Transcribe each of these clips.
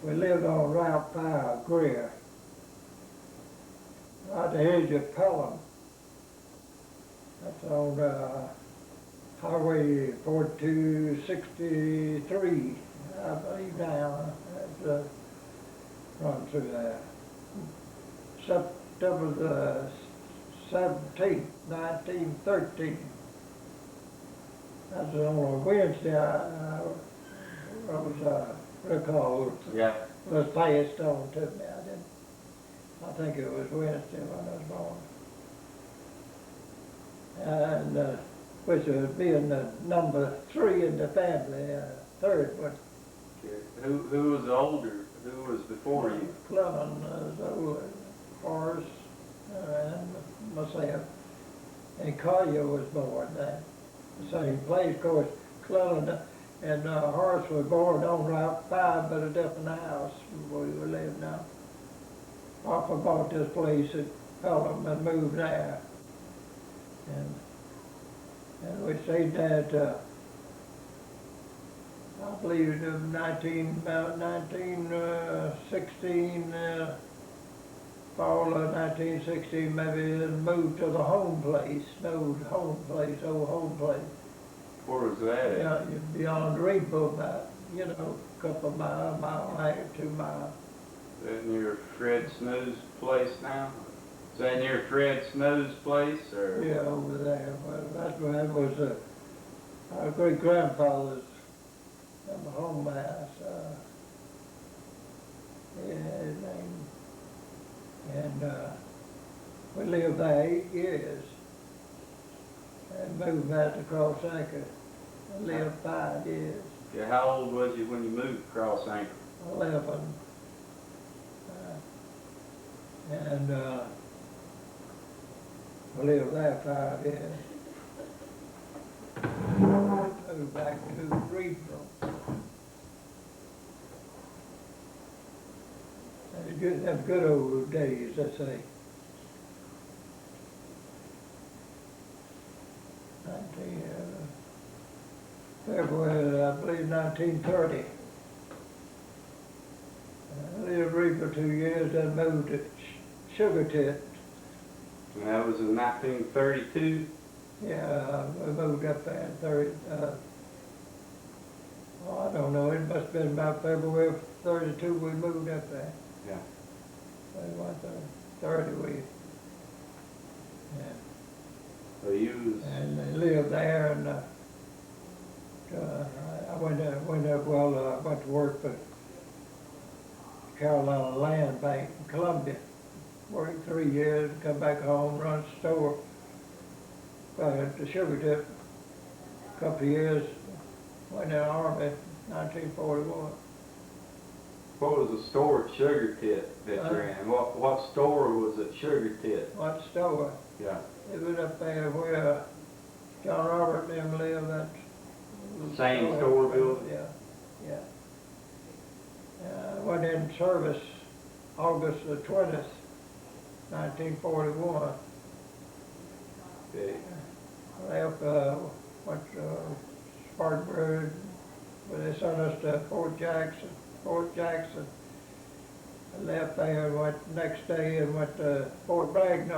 We lived on Route 5, Greer, at the edge of Pelham. That's on Highway 4263, I believe now. That's run through there. September the 17th, 1913. That's on a Wednesday. I was recalled. Yeah. Was passed on to me. I think it was Wednesday when I was born. And which was being the number 3 in the family, third one. Who was older? Who was before you? Clement was older, Horace, and myself. And Collier was born then. The same place, of course. Clement and Horace was born on Route 5, but a different house where we live now. Papa bought this place at Pelham and moved there. And we stayed there till, I believe it was 1916, fall of 1916, maybe, and moved to the home place, old home place. Where was that at? Yeah, beyond Greenville, about, a couple of miles, mile and a half, 2 miles. Is that near Fred Snow's place now? Is that near Fred Snow's place, or? Yeah, over there. Well, that was our great-grandfather's home house. His name. And we lived there 8 years. And moved back to Cross Anchor. I lived 5 years. Yeah, how old was you when you moved across Anchor? 11. And we lived there 5 years. Moved back to Greenville. Them good old days, I say. 19, February, I believe 1930. I lived in Greenville 2 years, then moved to Sugar Tit. And that was in 1932? Yeah, we moved up there in 30, I don't know, it must have been about February of 32 we moved up there. Yeah. We went to 30 yeah. So you was... And I lived there, and I went to work for Carolina Land Bank in Columbia. Worked 3 years, come back home, run a store. At the Sugar Tit, a couple of years, went in the Army, 1941. What was the store at Sugar Tit that you ran? What store was at Sugar Tit? What store? Yeah. It was up there where John Robert and them lived. That Same store building? Yeah. I went in service August the 20th, 1941. Okay. Left, went to Spartanburg, where they sent us to Fort Jackson. I left there and went the next day and went to Fort Bragg,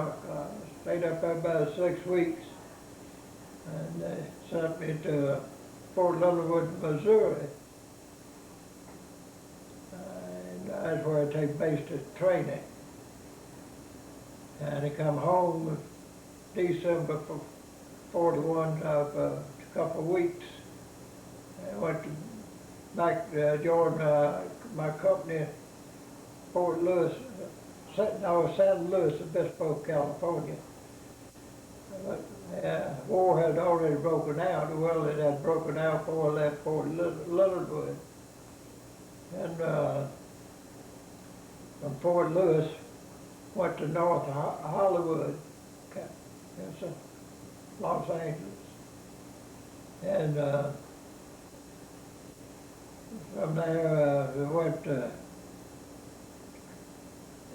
stayed up there about 6 weeks. And they sent me to Fort Leonard, Missouri. And that's where I take basic training. And I come home December 41 of a couple of weeks. I went back to join my company, Fort Lewis, San Luis Obispo, California. But, war had already broken out. Well, it had broken out before I left Fort Leonardwood. And from Fort Lewis, went to North Hollywood, Los Angeles. And from there, we went to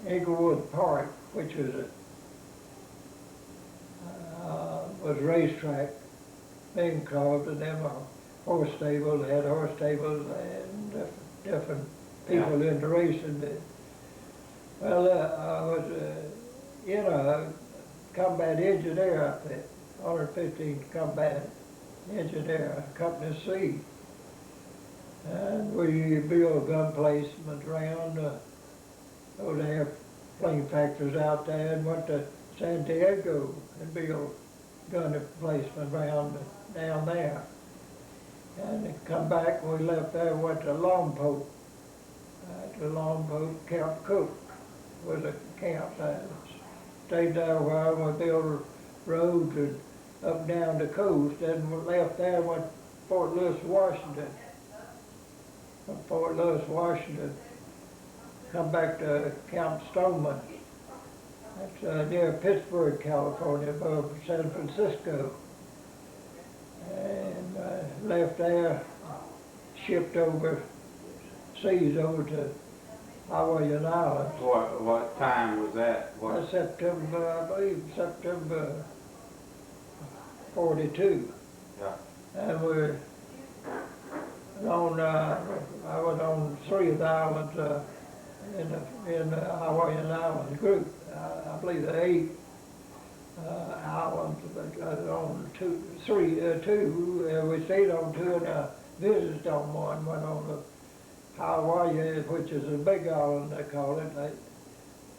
Englewood Park, which was a racetrack, being called, and them a horse stable. They had horse stables and different people in the racing. Well, I was in a combat engineer outfit, 115th Combat Engineer, Company C. And we built gun placements around those airplane factories out there, and went to San Diego and built gun emplacement around down there. And then come back, we left there, went to Lompoc. At the Lompoc, Camp Cook was a camp there. Stayed there a while, we built roads and up and down the coast. Then we left there, went to Fort Lewis, Washington. From Fort Lewis, Washington, come back to Camp Stoneman. That's near Pittsburgh, California, above San Francisco. And left there, shipped overseas over to Hawaiian Islands. What time was that? September, I believe, September 42. Yeah. And we're on, I was on 3 of the islands in the Hawaiian Islands group. I believe the 8 islands, but on 2. We stayed on 2 and visited on 1. Went on the Hawaii, which is a big island, they call it.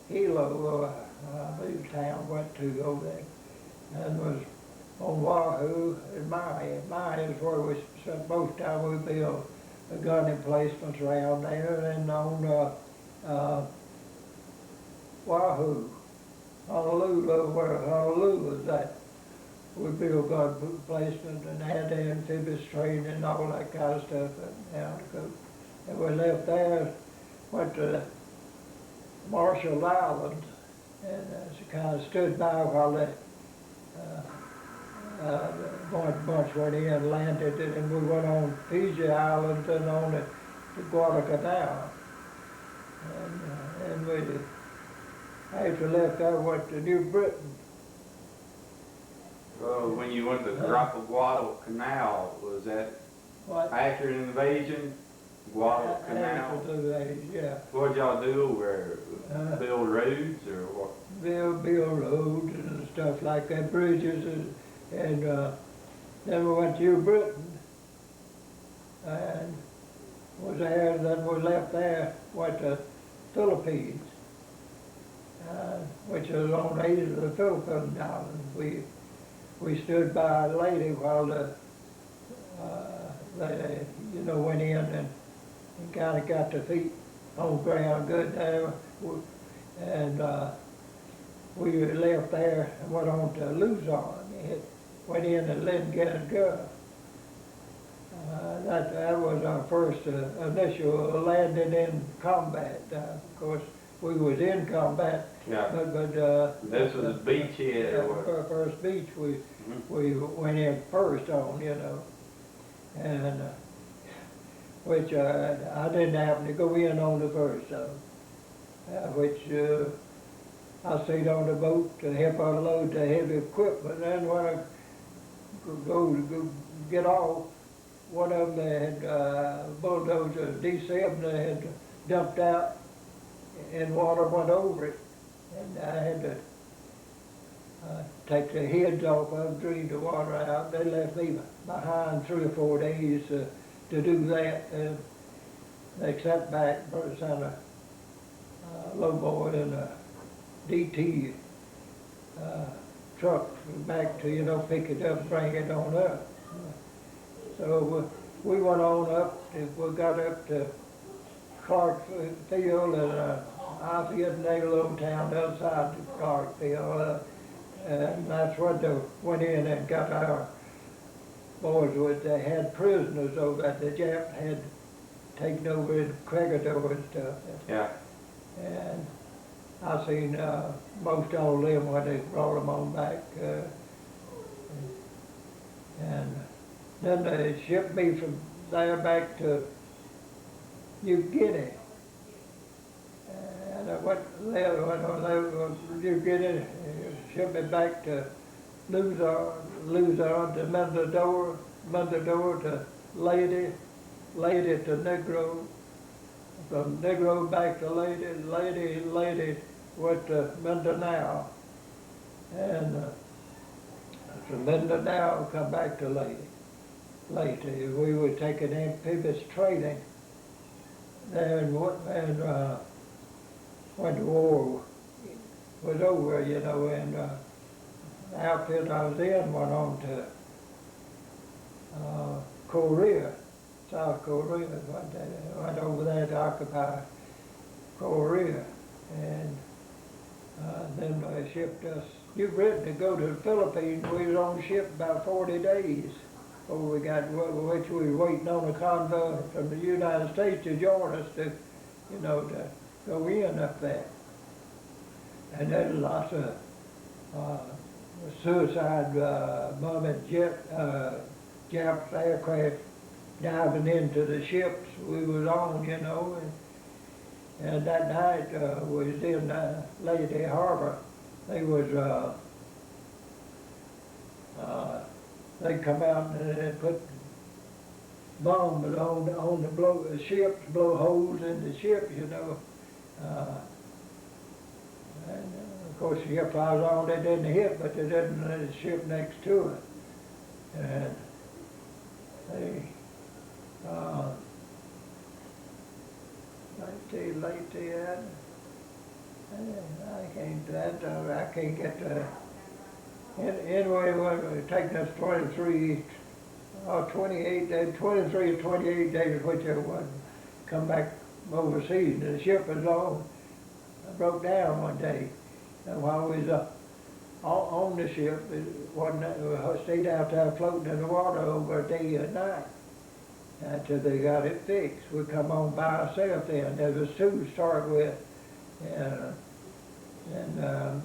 Hilo, I believe town went to over there, and was on Wahoo and Maui. Maui is where we spent most time. We built gun emplacements around there, and on Wahoo, Honolulu, where Honolulu was at, we built gun emplacements and had amphibious training and all that kind of stuff down the coast. And we left there, went to Marshall Islands, and kind of stood by while the bunch went in, landed, and then we went on Fiji Islands and on to Guadalcanal. And we, after left there, went to New Britain. When you went to Guadalcanal, was that What? after an invasion? Guadalcanal? After the invasion, yeah. What'd y'all do over there? Build roads or what? Build roads and stuff like that, bridges, and then we went to New Britain and was there, and then we left there, went to Philippines, which is on the east of the Philippine Islands. We stood by a lady while they, went in and kind of got their feet on the ground good there. And we left there and went on to Luzon. Went in and let get a gun. That was our first initial landing in combat. Of course, we was in combat, Yeah. but This was a beachhead or what? our first beach we went in first on, and which I didn't happen to go in on the first, which I stayed on the boat to help unload the heavy equipment. And when I go get off, one of them they had bulldozer D7 they had dumped out, and water went over it, and I had to take the heads off of them, drain the water out. They left me behind 3 or 4 days to do that. And they sent back, sent a lowboy and a DT truck back to, pick it up, bring it on up. So we went on up, we got up to Clarkfield, and I forget the name of the little town outside of Clarkfield, and that's what they went in and got our boys. They had prisoners over that the Japs had taken over in Corregidor and stuff. Yeah. And I seen most all of them when they brought them on back. And then they shipped me from there back to New Guinea. And I went to New Guinea, shipped me back to Luzon to Mandador to Lady to Negro, from Negro back to Lady went to Mindanao. And from Mindanao come back to Lady. We were taking amphibious training there and when the war was over, you know, and the outfit I was in went on to Korea, South Korea. Went over there to occupy Korea, and then they shipped us New Britain to go to the Philippines. We was on ship about 40 days before we got, which we were waiting on a convoy from the United States to join us to, you know, to go in up there. And there's lots of suicide bombing Japs aircraft diving into the ships we was on, you know. And that night was in Lady Harbor. They was they come out and put bombs on the ships, blow holes in the ship, you know. And of course the ship I was on, they didn't hit, but they didn't let the ship next to it. And they I can't get anyway, well, taking us 23 or 28 days, 23 or 28 days, whichever one, come back overseas. And the ship was broke down one day. And while we was on the ship, it stayed out there floating in the water over a day and night until they got it fixed. We come on by ourselves then. There was two to start with, and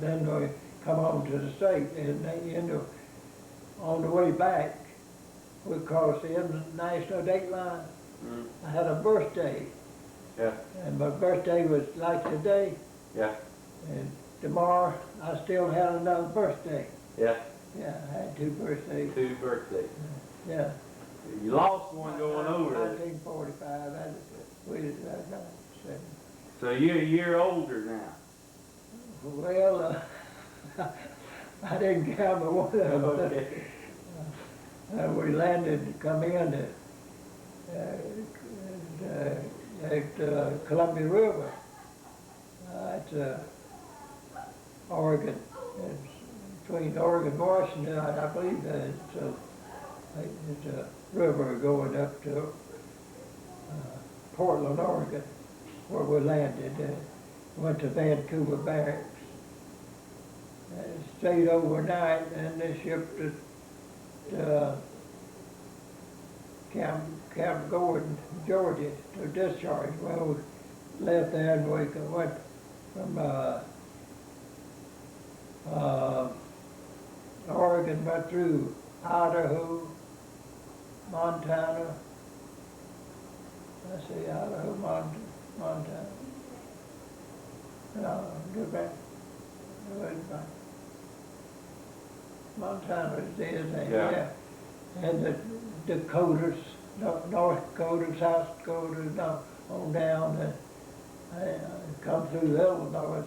then we come on to the state. And on the way back, we crossed the international date line. Mm. I had a birthday. Yeah. And my birthday was like today. Yeah. And tomorrow, I still had another birthday. Yeah. Yeah, I had two birthdays. 2 birthdays. Yeah. You lost one going over there. 1945. So you're a year older now. Well, I didn't count the one of them. Okay. We landed, come in at Columbia River. It's Oregon. It's between Oregon and Washington. I believe it's a river going up to Portland, Oregon, where we landed. Went to Vancouver Barracks. Stayed overnight, and they shipped us to Camp Gordon, Georgia, to discharge. Well, we left there and we went from Oregon, went through Idaho, Montana. Idaho, Montana. No, go back. Montana is his name, yeah. And the Dakotas, North Dakota, South Dakota, on down, come through Illinois,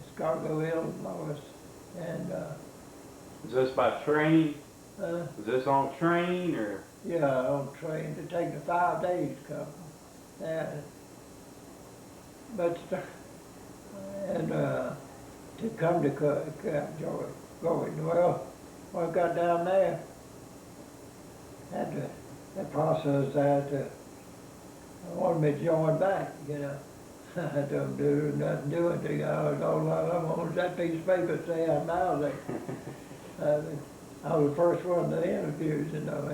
Chicago, Illinois, and Is this by train? uh, Is this on train or? yeah, on train. To take the 5 days to come. Yeah. But and to come to Camp Gordon. Well, when I got down there, had to the process that wanted me to join back, you know. I don't do nothing doing to you. I was all on that piece of paper say I'm out there. I was the first one to the interviews, you know.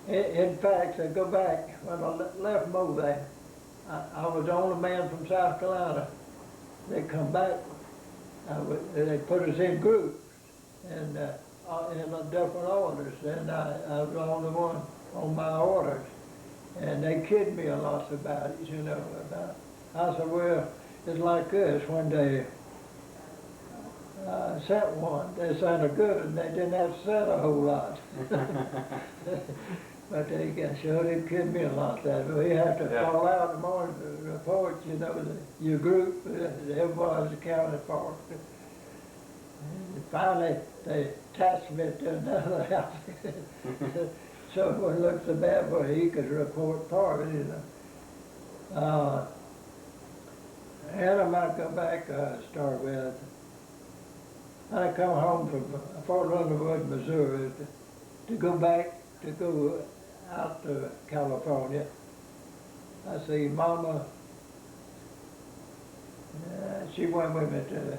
And in fact, I go back when I left Mo there. I was the only man from South Carolina. They come back. They put us in groups and in different orders, and I was the only one on my orders. And they kidded me a lot about it, you know. I said, well, it's like this. When they sent one, they sent a good one. They didn't have to send a whole lot. But they got sure they kid me a lot that, but we have to Yeah. fall out in the morning to report, you know, your group, everybody's accounted for. And finally, they attached me to another outfit. So it looked so bad, but he could report for it, you know. And I might go back, start with, I come home from Fort Leonard Wood, Missouri, to go back, to go out to California. I see Mama, she went with me to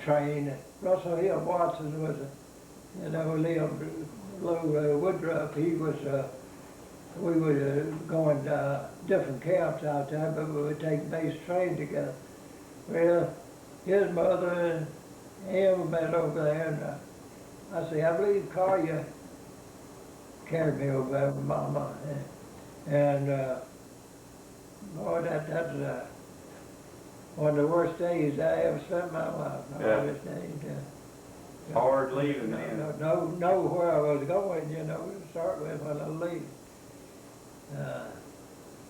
train. Russell Hill Watson was, you know, Lou Woodruff, he was, we were going to different camps out there, but we would take base train together. Well, his mother and him met over there, and I say, I believe Collier carried me over there with Mama. And boy, that's one of the worst days I ever spent in my life. Yeah. Hardest days. Hard leaving then. Know where I was going, you know, to start with when I leave.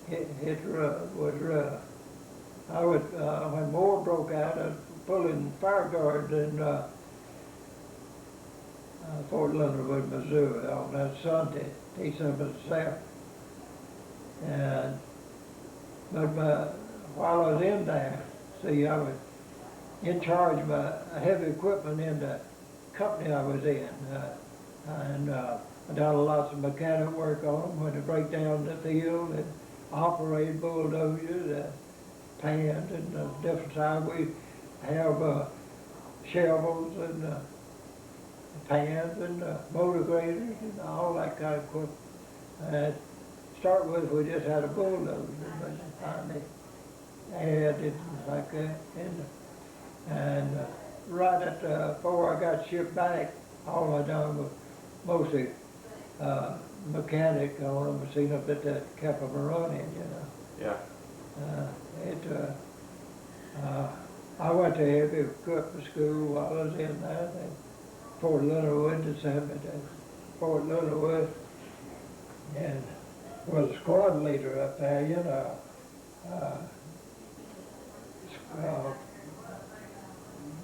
It was rough. I was, when war broke out, I was pulling fire guards in Fort Leonard Wood, Missouri on that Sunday, December the 7th. But while I was in there, see, I was in charge of heavy equipment in the company I was in. I done lots of mechanic work on them when they break down the field and operate bulldozers, pans and different size. We have shovels and pans and motor graders and all that kind of equipment. Start with, we just had a bulldozer, but finally added like that. And right before I got shipped back, all I done was mostly mechanic on them, seen up that kept them running, you know. Yeah. I went to heavy equipment school while I was in there. Fort Leonard Wood, they sent me to Fort Leonard Wood, and was a squad leader up there, you know.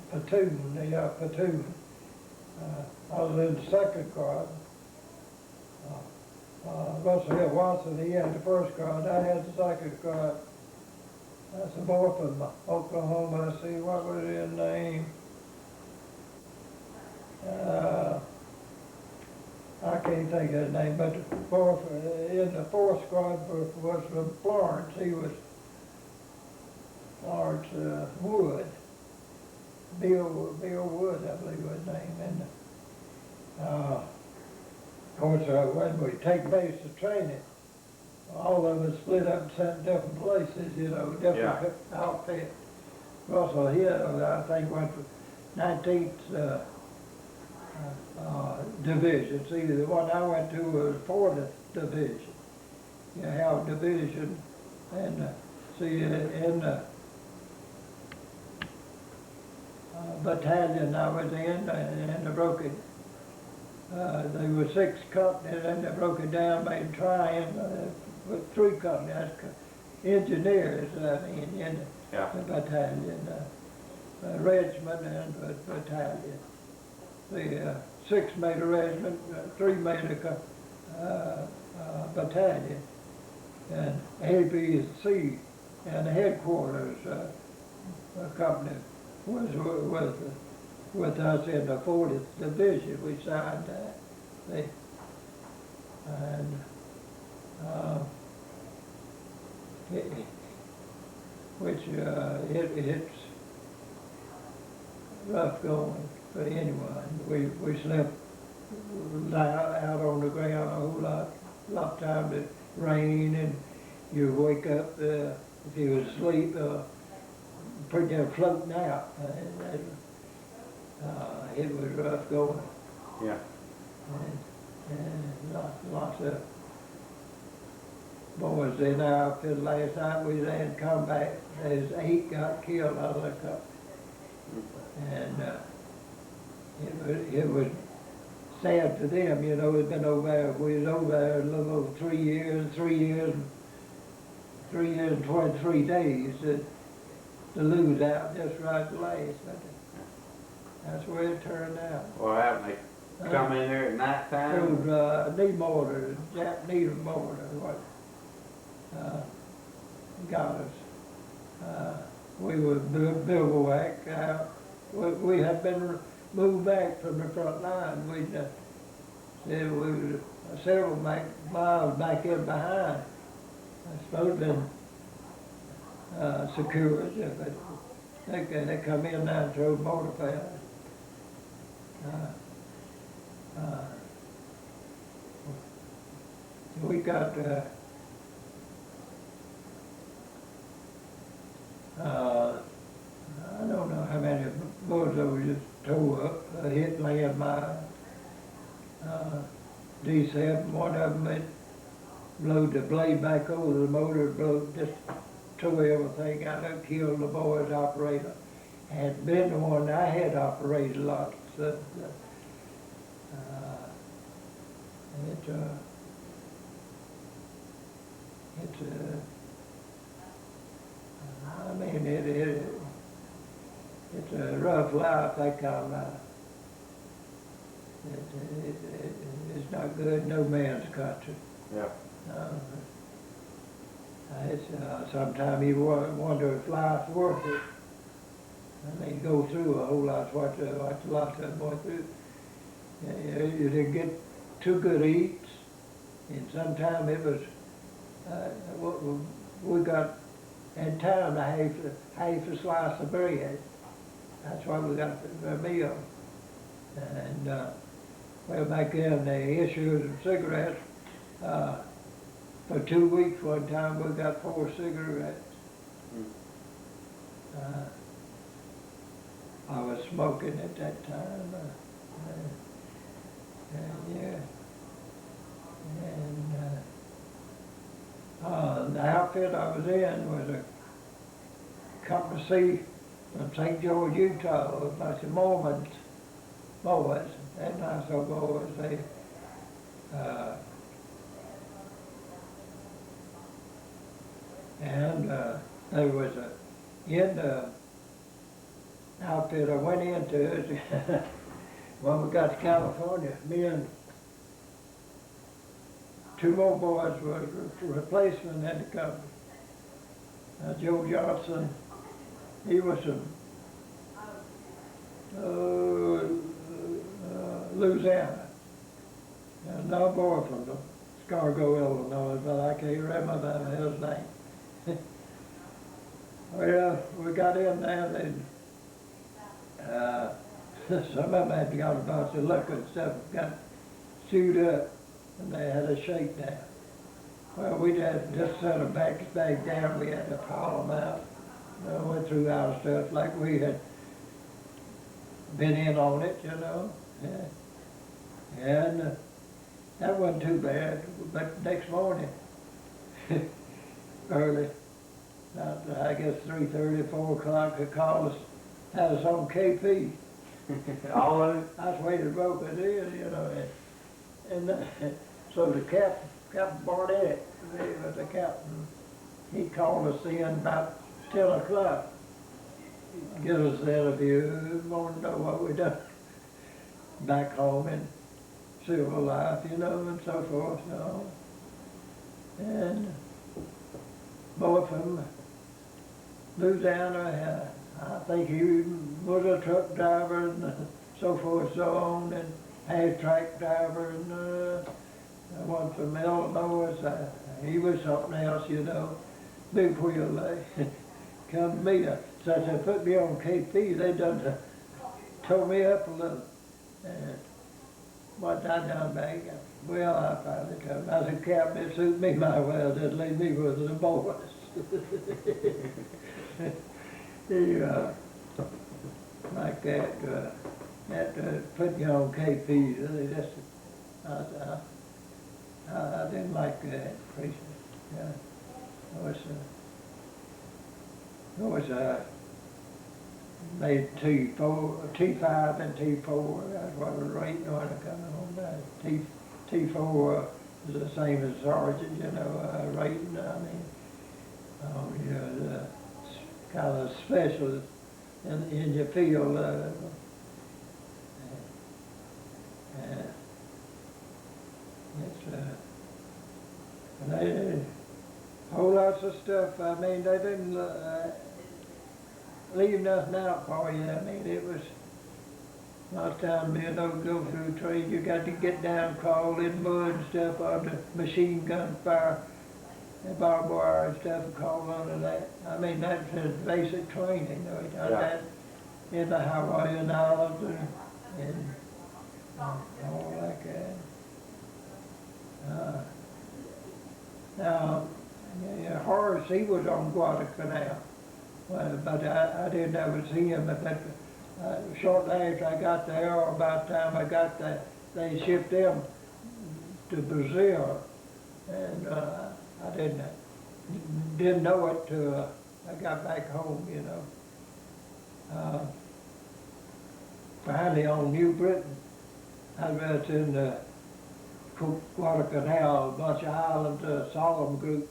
Platoon. I was in the second squad. Russell Hill Watson, he had the first squad, I had the second squad. That's a boy from Oklahoma, I see, what was his name? I can't think of his name, but the boy in the fourth squad was from Florence. He was Lawrence Wood. Bill Wood, I believe was his name. And of course, when we take base to training, all of us split up and sent different places, you know, different outfits. Russell Hill, I think, went to 19th Division. See, the one I went to was 40th Division. You have division, and see, in the battalion I was in, and they broke it. There were 6 companies, and they broke it down by trying with 3 companies. That's engineers, I mean, in the battalion, regiment and battalion. The 6 made a regiment, 3 made a battalion, and ABC and the headquarters company was with us in the 40th Division. We signed that. It's rough going for anyone. We slept out on the ground a whole lot of time. It rained, and you wake up if you was asleep, pretty much floating out. It was rough going. Yeah. And lots of boys in our outfit. Last night we was in combat. There's 8 got killed out of the company. And it was sad for them, you know, we've been over there, we was over there a little over 3 years, 3 years and 23 days to lose out just right last, but that's where it turned out. What happened? They come in there at night time? Those knee mortars, Japanese mortar, what got us. We were bivouac out. We had been moved back from the front line. We said we were several miles back in behind. I suppose been secured, but they come in now and throw mortar fire. We got I don't know how many bulldozers tore up, hit landmine. D7, one of them, it blew the blade back over the motor, just tore everything out of it, killed the boy's operator. Had been the one I had operated a lot. So, I mean, it's a rough life, that kind of life. It's not good, no man's country. Yeah. Sometimes you wonder if life's worth it. I mean, go through a whole lot, what a lot of them went through. You didn't get too good eats, and sometimes it was, we got in town half a slice of bread. That's why we got the meal. And well, back then they issued cigarettes. For 2 weeks one time we got 4 cigarettes. I was smoking at that time. Yeah. And the outfit I was in was a Company C from St. George, Utah, a bunch of Mormons boys. They're nice old boys. They there was in the outfit I went into when we got to California, me and 2 more boys were replacement in the company. Joe Johnson, he was from Louisiana. And another boy from Scargo, Illinois, but I can't remember his name. Well, we got in there and some of them had got a bunch of liquor and stuff, got chewed up, and they had a shakedown. Well, we had just set them back down, we had to pile them out. Went through our stuff like we had been in on it, you know. Yeah. And that wasn't too bad, but next morning, early, I guess 3:30, 4 o'clock, they called us, had us on KP. All of it? That's the way the broke it is, you know. And so the Captain Barnett, the captain, he called us in about 10 o'clock. Give us the interview, wanted to know what we done back home in civil life, you know, and so forth, you know. And both of them, Louisiana, I think he was a truck driver and so forth, so on, and half-track driver, and one from Illinois, he was something else, you know, big wheel, come to me, so they put me on KP, they done tore me up a little, and what I done back, well, I finally told him, I said, Captain, it suit me my well, just leave me with the boys. He, like that put me on KP, they just, I didn't like that, yeah. made T5 and T4, that's what we're rating on it coming on that. T4 is the same as sergeant, you know, rating, I mean, you know, the kind of special in your field, it's, and they did whole lots of stuff, I mean, they didn't, leave nothing out for you. I mean, it was, last time being able to go through trade, you got to get down, crawl in mud and stuff under machine gun fire and barbed wire and stuff, and crawl under that. I mean, that's just basic training. You know, we done that in the Hawaiian Islands and all like that. Now, yeah, Horace, he was on Guadalcanal. Well, but I didn't ever see him. But shortly after I got there, or about the time I got there, they shipped him to Brazil, and I didn't know it till I got back home. You know, finally on New Britain, I was in Guadalcanal, a bunch of island solemn groups.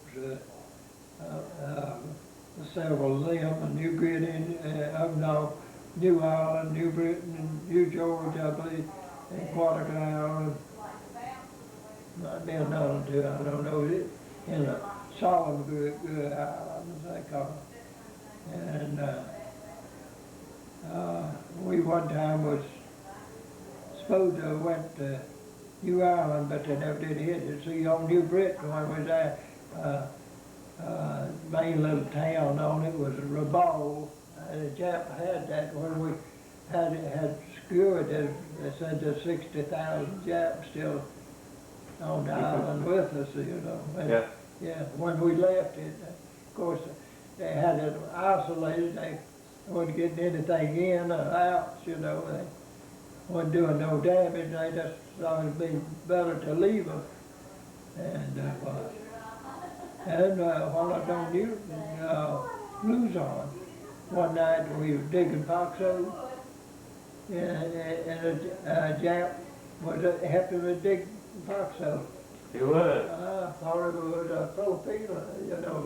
Several of them, New Britain, New Ireland, New Britain, and New George, I believe, and Guadalcanal, might be another two, I don't know, in a solemn group, islands they call it. And we one time was supposed to have went to New Ireland, but they never did hit it. See, on New Britain, when we was there, main little town on it was Rabaul. The Jap had that when we had secured it. They said there's 60,000 Japs still on the island with us, you know. And, yeah, when we left it, of course, they had it isolated. They wasn't getting anything in or out, you know. They wasn't doing no damage. They just thought it'd be better to leave them. And while I was on Luzon, one night we were digging foxholes, and a Jap was helping me dig foxholes. He was? I thought it was a Filipino, you know,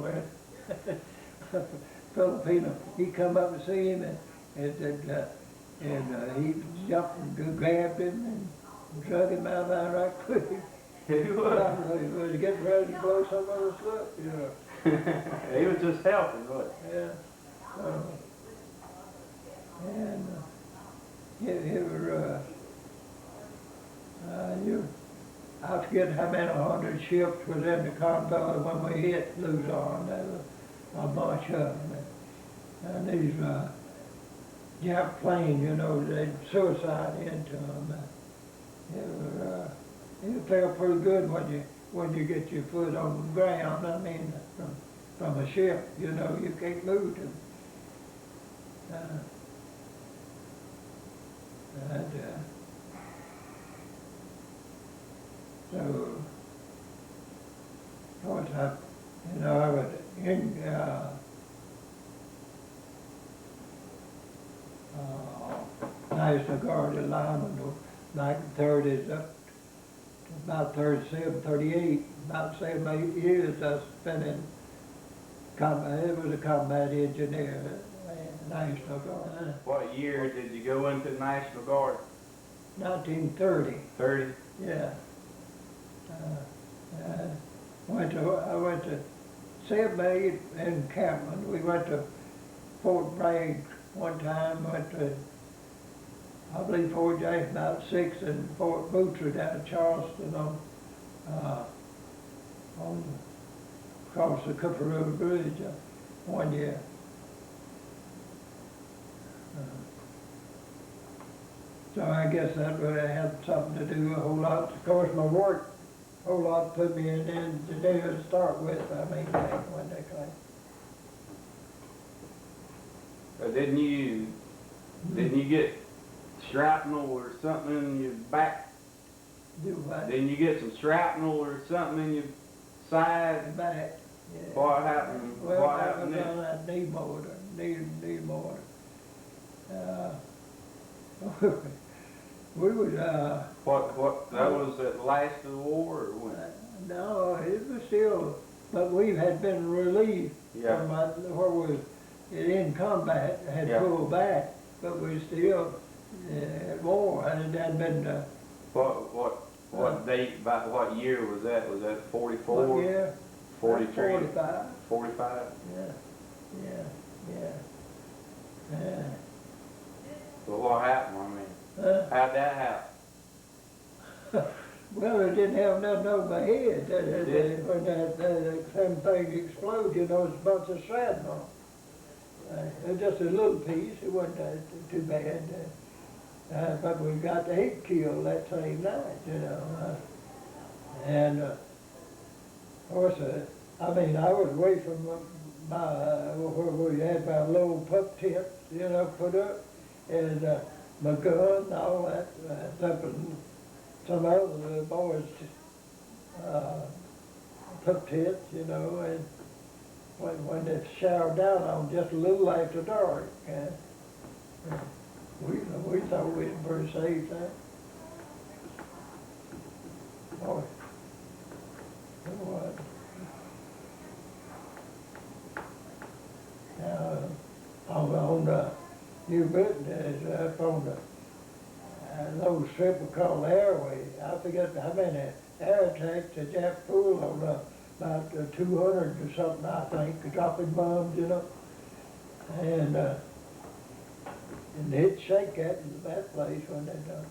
Filipino. He come up and see him, and he jumped and grabbed him and drug him out of there right quick. He was. He was getting ready to blow some of us up, you know. He was just helping, wasn't he? Yeah. And I forget how many hundred ships was in the convoy when we hit Luzon. There was a bunch of them. And these Jap planes, you know, they'd suicide into them. It felt pretty good when you get your foot on the ground. I mean, from a ship, you know, you can't move them. So, of course, I was in National Guard at Lyman back in the 30s up to about 37, 38, about 7, 8 years I spent in combat. It was a combat engineer at National Guard. What year did you go into the National Guard? 1930. 30? Yeah. I went to 7, 8 encampment. We went to Fort Bragg one time, went to, I believe, Fort Jackson about 6, and Fort Butcher down in Charleston on across the Cooper Road Bridge one year. So I guess that would have had something to do a whole lot. Of course, my work a whole lot put me in engineer to start with. I mean, back when they claim. Didn't you get shrapnel or something in your back? Do what? Didn't you get some shrapnel or something in your side? Back. Yeah. What happened? Well, What that happened was then? on that knee motor. We was, What, that was at the last of the war or when? no, it was still, but we had been relieved Yeah. from where we, in combat, had Yeah. pulled back, but we still at war, and it had been, What date, about what year was that? Was that 44? what year? 43? 45, 45? yeah. But what happened, I mean, how'd that happen? Well, it didn't have nothing over my head. didn't? When that same thing exploded, you know, it's a bunch of shrapnel. It's just a little piece, it wasn't too bad. But we got the 8 killed that same night, you know. And of course, I mean, I was away from where we had my little pup tent, you know, put up, and my gun and all that stuff, and some other boys pup tents, you know, and when it showered down on just a little after dark, we thought we were pretty safe then. Boy, it was. On the New Britain, up on the little strip we call Airway. I forget how many air attacks the Jap pulled on about 200 or something, I think, dropping bombs, you know. And it shake that place when they done.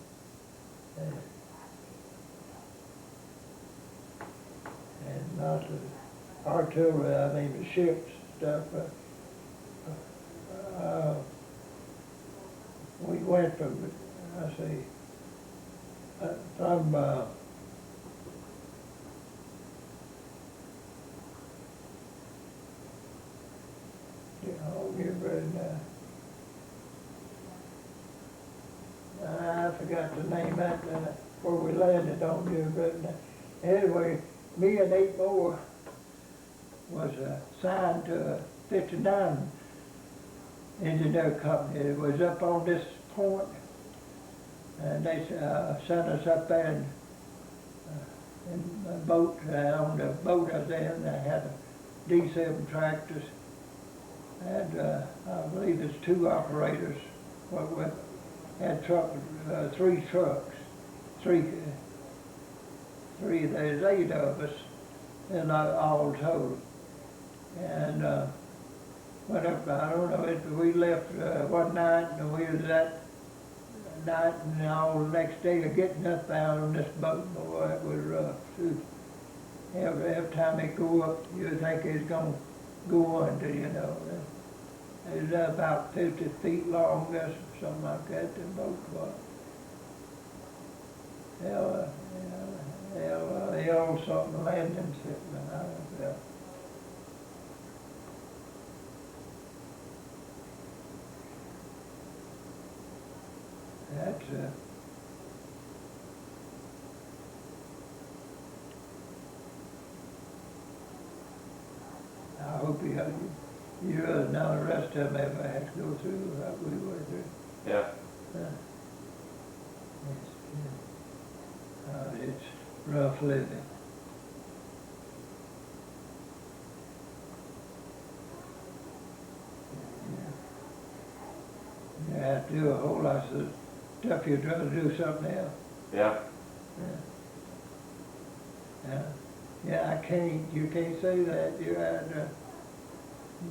And not the artillery, I mean the ships stuff. We went from, from I forgot the name of where we landed on New Britain. Anyway, me and 8 more was signed to 59 engineer company. It was up on this point, and they sent us up there in a boat. On the boat I was in, they had D7 tractors, and I believe it's 2 operators. We had 3 trucks, there's 8 of us, and all told. And went up, I don't know, we left one night, and we was that night and all the next day getting up out on this boat. Boy, it was rough too. Every time it go up, you think it's gonna go under, you know. It was about 50 feet long, or something like that, the boat was. L something landing something, I don't know. That's I hope you now the rest of them ever have to go through what we were through. Yeah. It's rough living. You have to do a whole lot of stuff you'd rather do something else. Yeah. Yeah, you can't say that. You had to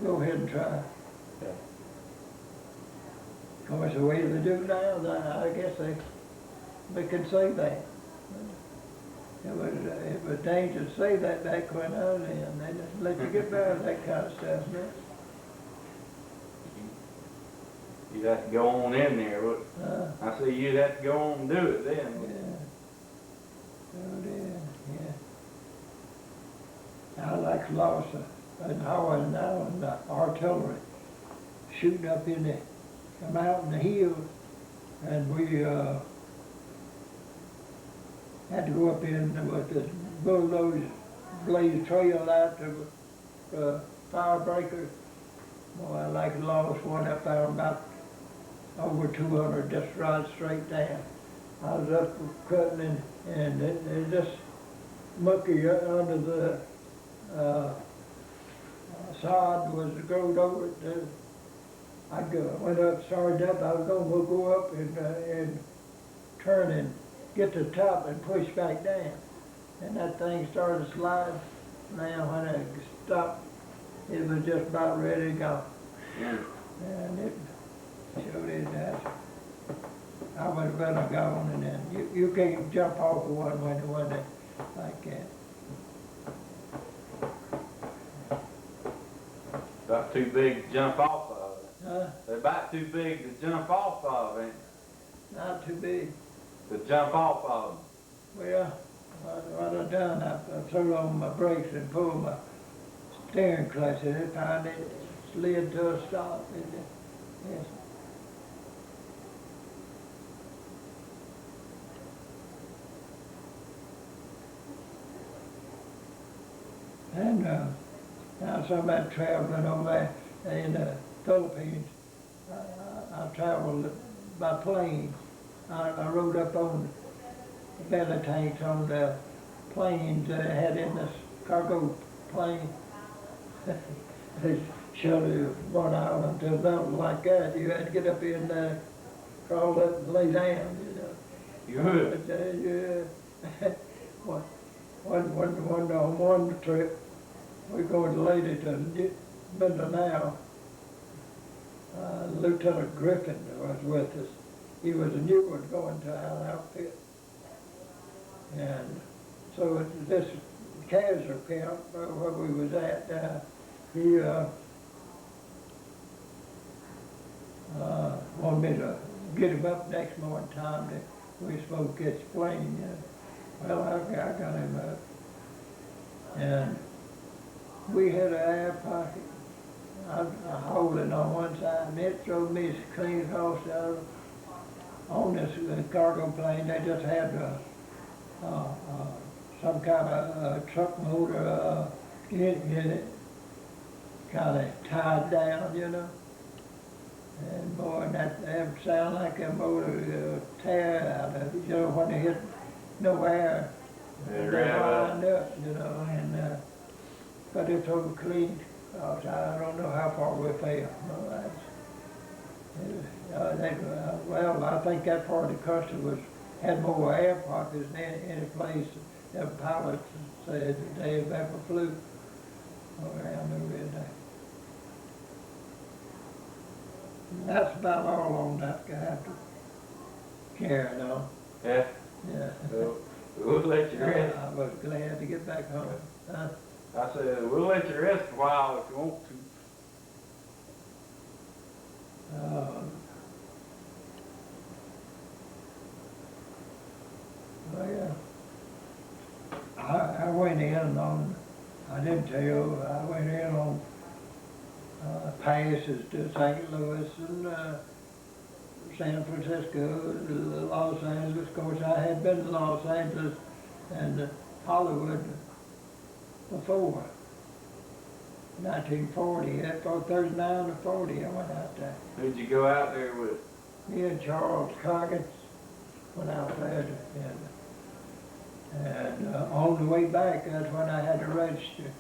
go ahead and try. Yeah. Of course, the way they do now, I guess they can say that. It was dangerous to say that back when I was in. They didn't let you get by with that kind of stuff now. You'd have to go on in there. I say you'd have to go on and do it then. Yeah. Oh, dear, yeah. I like lost an hour now in the artillery shooting up in the mountain hills, and we had to go up in with the bulldozer blaze trail out to fire breakers. Boy, I like lost one up there about over 200, just right straight down. I was up cutting and it just mucky under the sod was growed over it. I went up, started up, I was gonna go up and turn and get to the top and push back down. And that thing started to slide. Now when I stopped, it was just about ready to go. And it showed it that I was gonna go, and then you can't jump off of one when it wasn't like that. About too big to jump off of it. Huh? They're about too big to jump off of, ain't Not too big. they? To jump off of. Well, what I done, I threw on my brakes and pulled my steering clutch, and it found it slid to a stop. Yes. And now somebody traveling over there in the Philippines, I traveled by plane. I rode up on the belly tanks on the planes that I had in this cargo plane. They shut it one island to something like that. You had to get up in there, crawl up and lay down, you know. You would? Yeah. On one trip, we going to Lady to Mindanao. Lieutenant Griffin was with us. He was a new one going to our outfit. And so this Kaiser camp where we was at, he wanted me to get him up next morning time that we were supposed to catch a plane. Well, I got him up. And we had an air pocket. I hold it on one side, and it drove me as clean across the other. On this cargo plane, they just had some kind of truck motor in it, kind of tied down, you know. And boy, that would sound like a motor tear out of it, you know, when they hit no air. They wind up, you know, and but it's over clean. I don't know how far we fell. No, well, I think that part of the country had more air pockets than any place that pilots said that they have ever flew around over there. That's about all on that guy to carry on. Yeah. Yeah. We'll let you rest. I was glad to get back home. I said, we'll let you rest a while if you want to. Well, yeah. I went in on, I didn't tell you, I went in on passes to St. Louis and San Francisco, Los Angeles. Of course, I had been to Los Angeles and Hollywood before. 1940, from 39 to 40, I went out there. Who'd you go out there with? Me and Charles Coggins went out there, and on the way back, that's when I had to register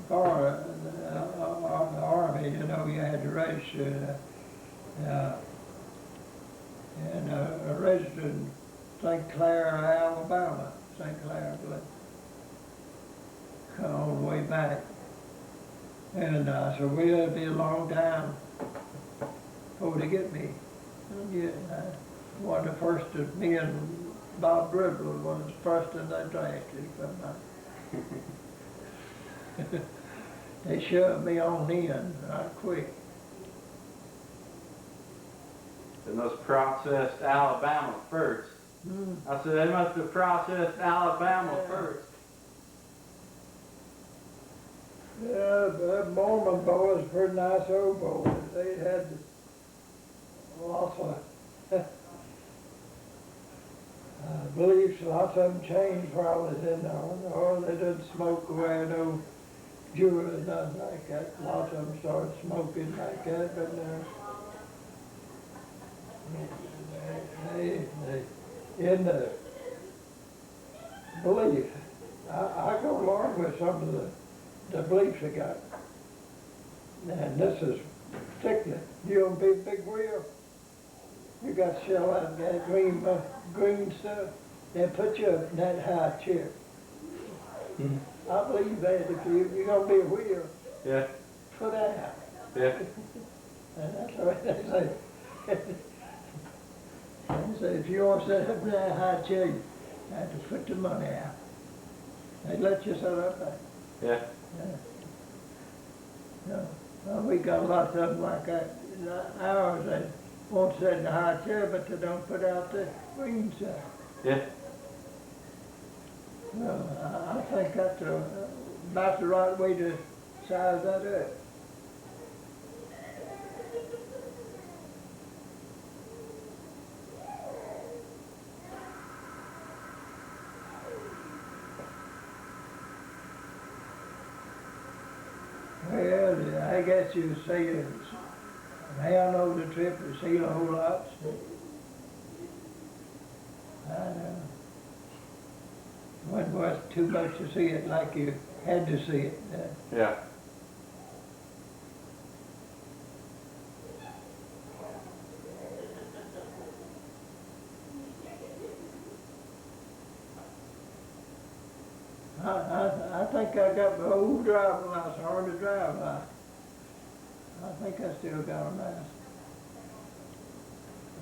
for the Army. You know, you had to register, and I registered in St. Clair, Alabama, St. Clair, I believe. On the way back. And so it'll be a long time before they get me. And yeah, one of the first, me and Bob Dribble was the first in that drafted, if I'm not. They shoved me on in right quick. They must have processed Alabama first. I said, they must have processed Alabama first. Yeah, the Mormon boys, pretty nice old boys. They had lots of beliefs. Lots of them changed while I was in there. Or they didn't smoke away no Jew or nothing like that. Lots of them started smoking like that, but In the belief, I go along with some of the beliefs they got. And this is particular. You on big wheel, you got to shell out that green stuff, then put you up in that high chair. I believe that if you're gonna be a wheel, Yeah. put out. Yeah. And that's what they say. They say if you want to set up in that high chair, you have to put the money out. They let you set up there. Yeah. No. Well, we got lots of them like that. Ours, they won't sit in the high chair, but they don't put out the green side. Yeah. Well, I think that's about the right way to size that up. Well, I guess you say it's an hour over the trip to see a whole lot. Wasn't too much to see it like you had to see it. Yeah. I think I got my old driver license, hard to drive license. I think I still got them now.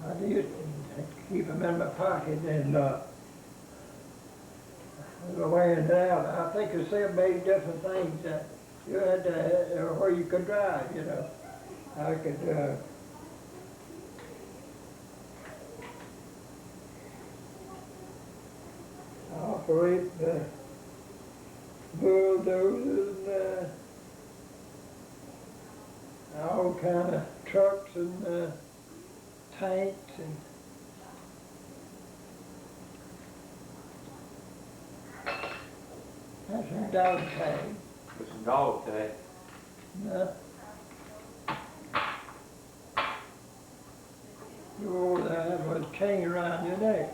I used to keep them in my pocket and wearing it out. I think there's 7, 8 different things that you had to, where you could drive, you know. I could, operate bulldozers and all kind of trucks and tanks and that's a dog tag. It's a dog tag. No. You ought to have a chain around your neck.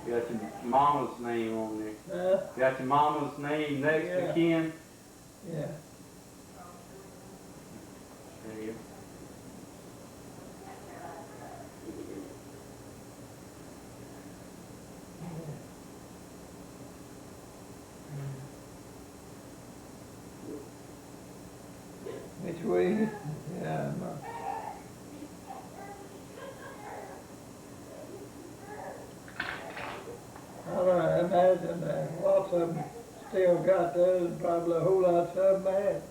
You got your mama's name on there. You got your mama's name next to Yeah. kin. Yeah. There you go. Which way? Yeah. I imagine lots of them still got those, and probably a whole lot of them had.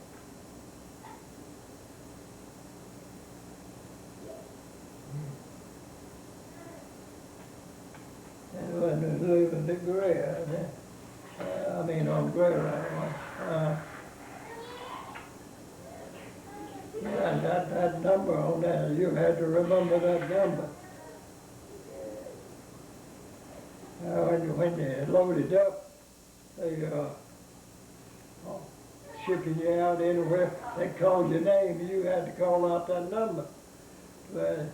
And when they was living the gray, I mean on gray right. Yeah, that number on there, you had to remember that number. When they loaded up, they shipping you out anywhere, they called your name, you had to call out that number. But,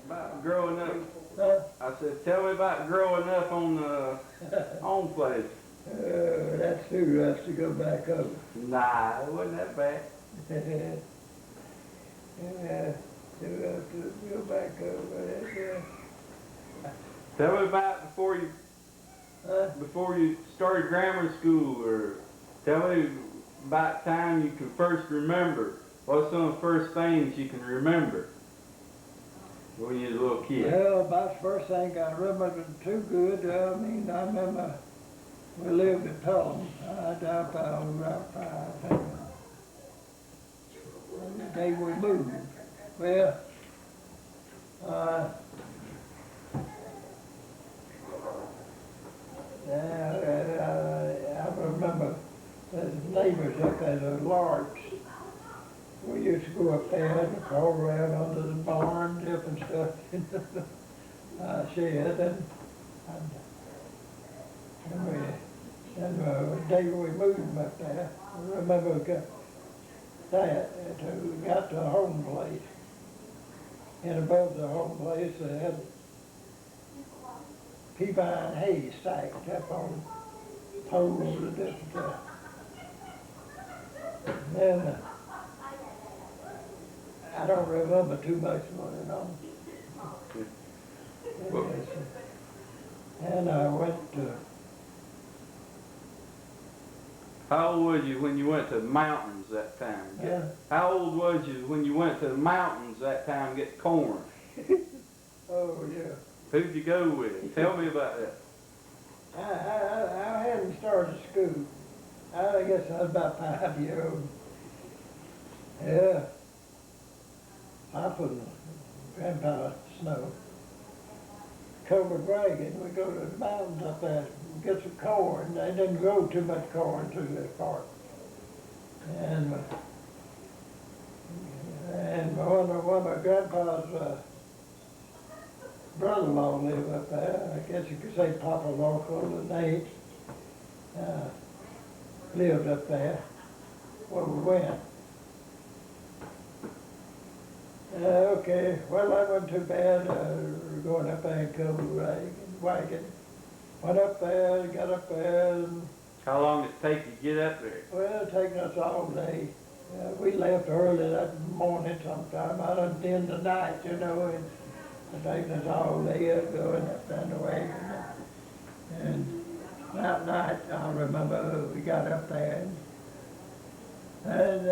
About growing up. huh? I said, tell me about growing up on the home place. That's too rough to go back over. Nah, it wasn't that bad. Yeah, too rough to go back over. Tell me about before you started grammar school, or tell me about time you can first remember. What's some of the first things you can remember when you was a little kid? Well, about the first thing I remember too good, I mean, I remember we lived at Pelham. Down Pelham, I think. The day we moved. Well, I remember the neighbors up at the Larks. We used to go up there and crawl around under the barn, different stuff in the shed, and the day we moved up there, I remember we got to the home place. And above the home place, they had pea vine hay stacked up on poles and this and that. And then, I don't remember too much going on. And I went to, How old was you when you went to the mountains that time? How old was you when you went to the mountains that time to get corn? oh yeah. Who'd you go with? Tell me about that. I hadn't started school. I guess I was about 5 years old. Yeah. Papa and Grandpa Snow covered wagon. We go to the mountains up there and get some corn. They didn't grow too much corn through that part. And one of Grandpa's brother-in-law lived up there. I guess you could say Papa Local and Nate lived up there where we went. Okay, well, that wasn't too bad, going up there and covered wagon. Went up there, got up there, and, How long did it take you to get up there? well, it taken us all day. We left early that morning sometime, out in the night, you know, and it taken us all day going up there in the wagon. And that night, I remember we got up there and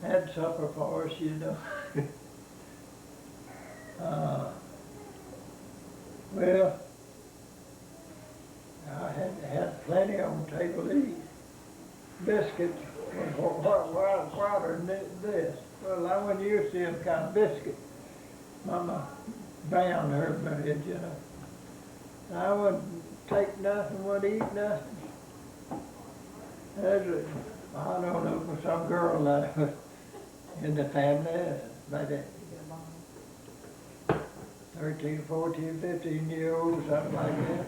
had supper for us, you know. Well, I had plenty on the table to eat. Biscuits was wider than this. Well, I wasn't used to them kind of biscuits. Mama bound her bread, you know. I wouldn't take nothing, wouldn't eat nothing. I don't know, for some girl in the family, maybe 13, 14, 15-year-old, something like that.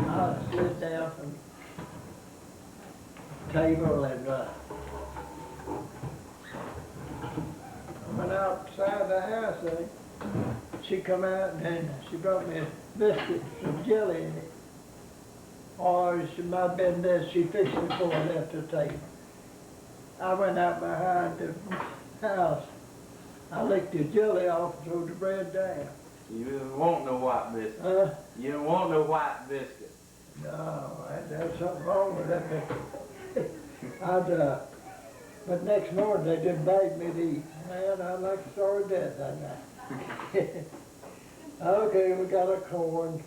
I slid down from the table and went outside the house. She come out and she brought me a biscuit, some jelly in it. Or she might have been this, she fixed it before I left the table. I went out behind the house. I licked the jelly off and threw the bread down. You didn't want no white biscuit. You didn't want no white biscuit. No, there's something wrong with that. But next morning they didn't beg me to eat. Man, I'd like to starve to death that night. Okay, we got a corn.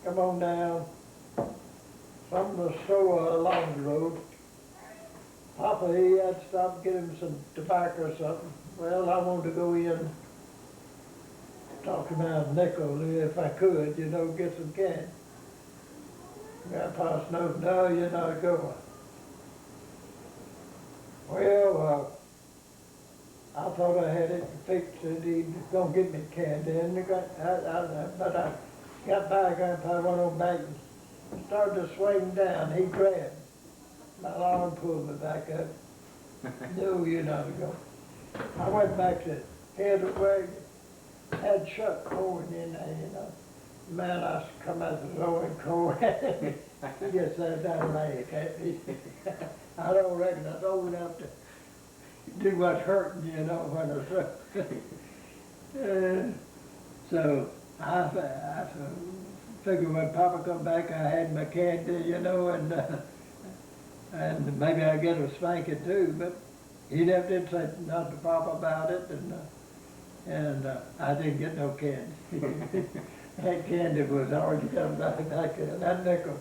Come on down. From the store along the road. Papa, he had to stop and get him some tobacco or something. Well, I wanted to go in, talk him out a nickel if I could, you know, get some candy. Grandpa Snow, no, you're not going. Well, I thought I had it fixed that he'd gonna get me candy, and but I got by. Grandpa went on back and started to swing down. He grabbed my arm, pulled me back up. No, you're not going. I went back to head of the wagon, had shuck corn in there, you know. Man, I come out the throwing corn. He just sat down and laughed at me. I don't reckon I was old enough to do much hurting, you know, when I was so I figured when Papa come back, I had my candy, you know, and maybe I'd get a spanking too, but he never did say nothing to Papa about it, and I didn't get no candy. That candy was already come back that nickel.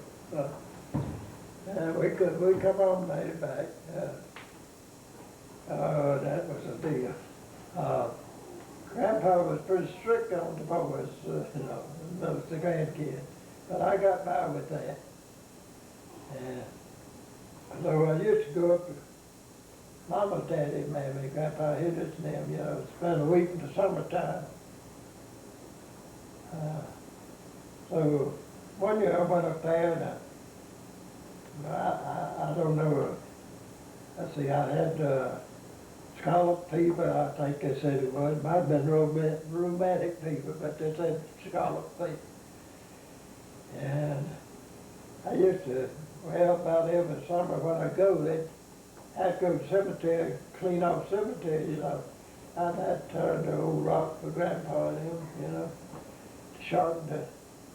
We come on made it back. That was a deal. Grandpa was pretty strict on the boys, you know, the grandkids, but I got by with that. So I used to go up to Mama's daddy, maybe, Grandpa Henderson, them, you know, spend a week in the summertime. So one year I went up there and I don't know, let's see, I had Scallop fever, I think they said it was. Might have been rheumatic fever, but they said scallop fever. And I used to, well, about every summer when I go, they'd have to go to the cemetery, clean off cemetery, you know. I'd have to turn the old rock for Grandpa and them, you know, sharpen the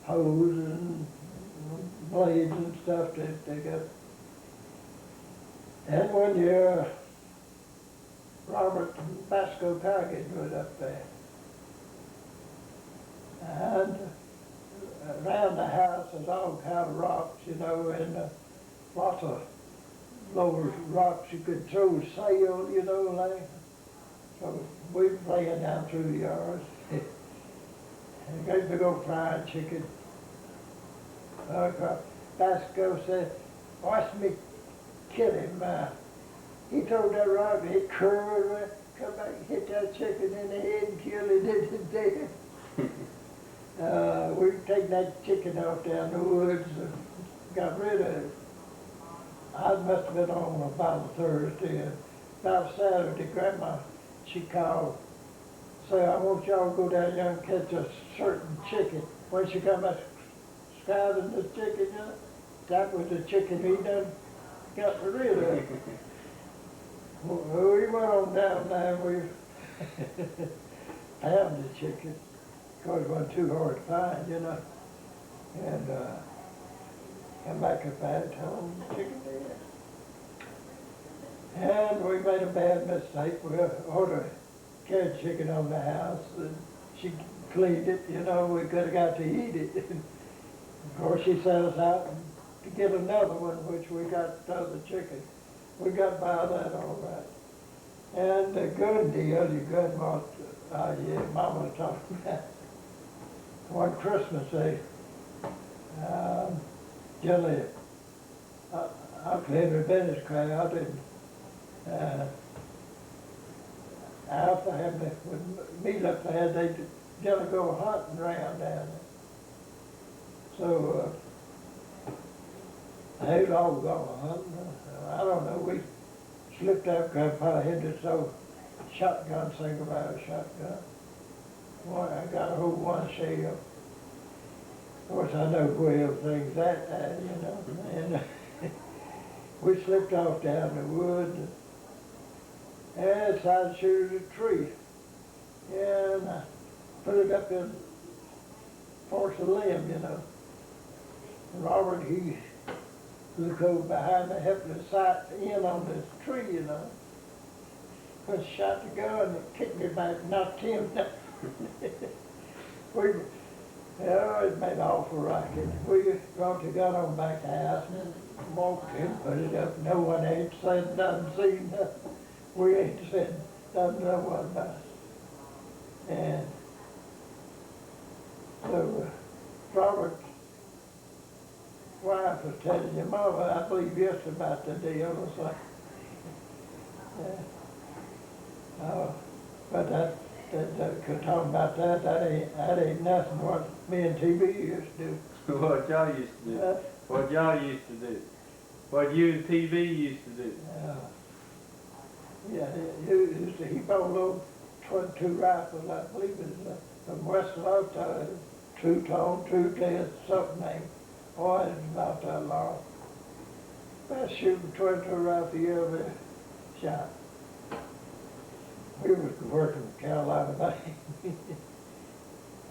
hose and blades and stuff that they got. And one year, Robert and Basco Package was up there. And around the house there's all kind of rocks, you know, and lots of lower rocks you could throw sail, you know, like. So we were playing down through the yard. And got to go frying chicken. Basco said, watch me kill him. He threw that rock and it curved, come back and hit that chicken in the head and killed it in the dead. We taken that chicken off down the woods and got rid of it. I must have been on about a Thursday. About Saturday, Grandma, she called, say, I want y'all to go down there and catch a certain chicken. When she come back scouting the chicken, you know, that was the chicken he done got rid of. Well, we went on down there and we found the chicken. Because it wasn't too hard to find, you know. And come back and found the chicken dead. And we made a bad mistake. We ordered carried chicken on the house and she cleaned it, you know, we could have got to eat it. Of course she sent us out to get another one, which we got the other chicken. We got by that all right. And the gun deal, the gun was, yeah, Mama was talking about. One Christmas Day, Jelly, out to Henry Bennett's crowd, and out there, with me up there, they Jelly go hunting around down there. So, they all go hunting. I don't know, we slipped out, Grandpa had this old shotgun, single barrel shotgun. Boy, I got a whole one shell. Of course, I know where everything's at, you know. And we slipped off down the wood and decided to shoot a tree. And I put it up in force a limb, you know. And Robert, he looked over behind me, helped me sight in on this tree, you know. When she shot the gun, and kicked me back, knocked him down. It made an awful racket. We brought the gun on back to the house and walked in, put it up. No one ain't said nothing, seen nothing. We ain't said nothing, no one about it. And so Robert's wife was telling your mama, I believe yesterday about the deal. It's like, but that could talk about that ain't nothing what me and TV used to do. What y'all used to do? What y'all used to do? What you and TV used to do? Yeah, he used to heap all those 22 rifles, I believe it was from West Lota, True Tone, True Test, something named. Oh, it's about that long. Best shooting 22 rifle you ever shot. We was working in Carolina Bank.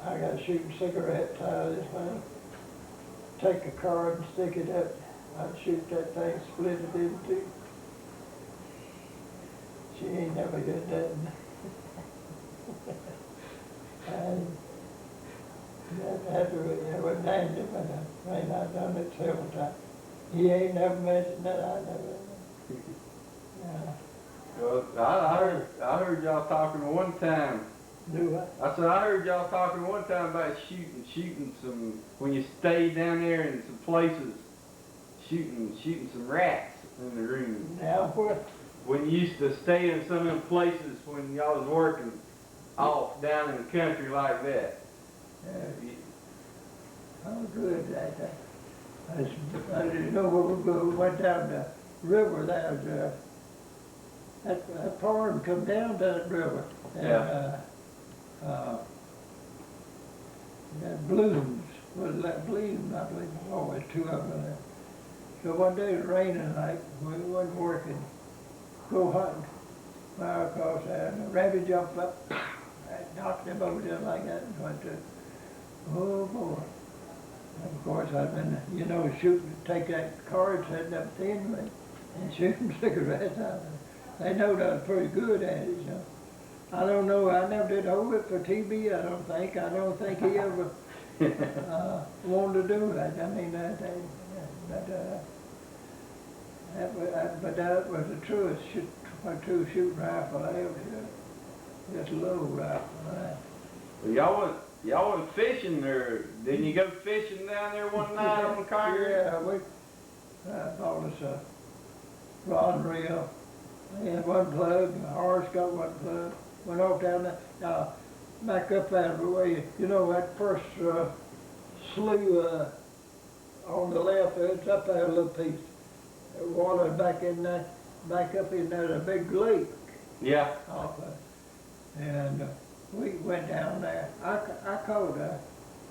I got a shooting cigarette tie this thing. Take a card and stick it up. I'd shoot that thing, split it in two. She ain't never did that. And that was named him, and I mean, I've done it several times. He ain't never mentioned that, I never. Yeah. Well, I heard y'all talking one time. Do what? I said, I heard y'all talking one time about shooting some, when you stayed down there in some places, shooting some rats in the room. Now what? When you used to stay in some of them places when y'all was working off down in the country like that. Oh, good. I didn't know we went down the river there. that farm come down that river. And, Yeah. That Blooms, was that Bloom, I believe, always two of them there. So one day it was raining like, we wasn't working, go hunting. Well, of course, and a rabbit jumped up, knocked him over there like that and went to, oh boy. And of course, I've been, shooting, take that card, setting up the enemy, and shooting cigarettes out of it. They know that I was pretty good at it, I don't know, I never did hold it for TB, I don't think he ever, wanted to do that. I mean, but that was the truest true shooting rifle I ever did. Just a little rifle. Well, y'all went fishing, or didn't you go fishing down there one night on the Congaree? Yeah, we bought us a rod and reel. We had one plug, ours got one plug. Went off down there, back up that way. That first slough on the left, it's up there a little piece. Water back up in there, a big lake. Yeah. Off of it. And we went down there. I caught a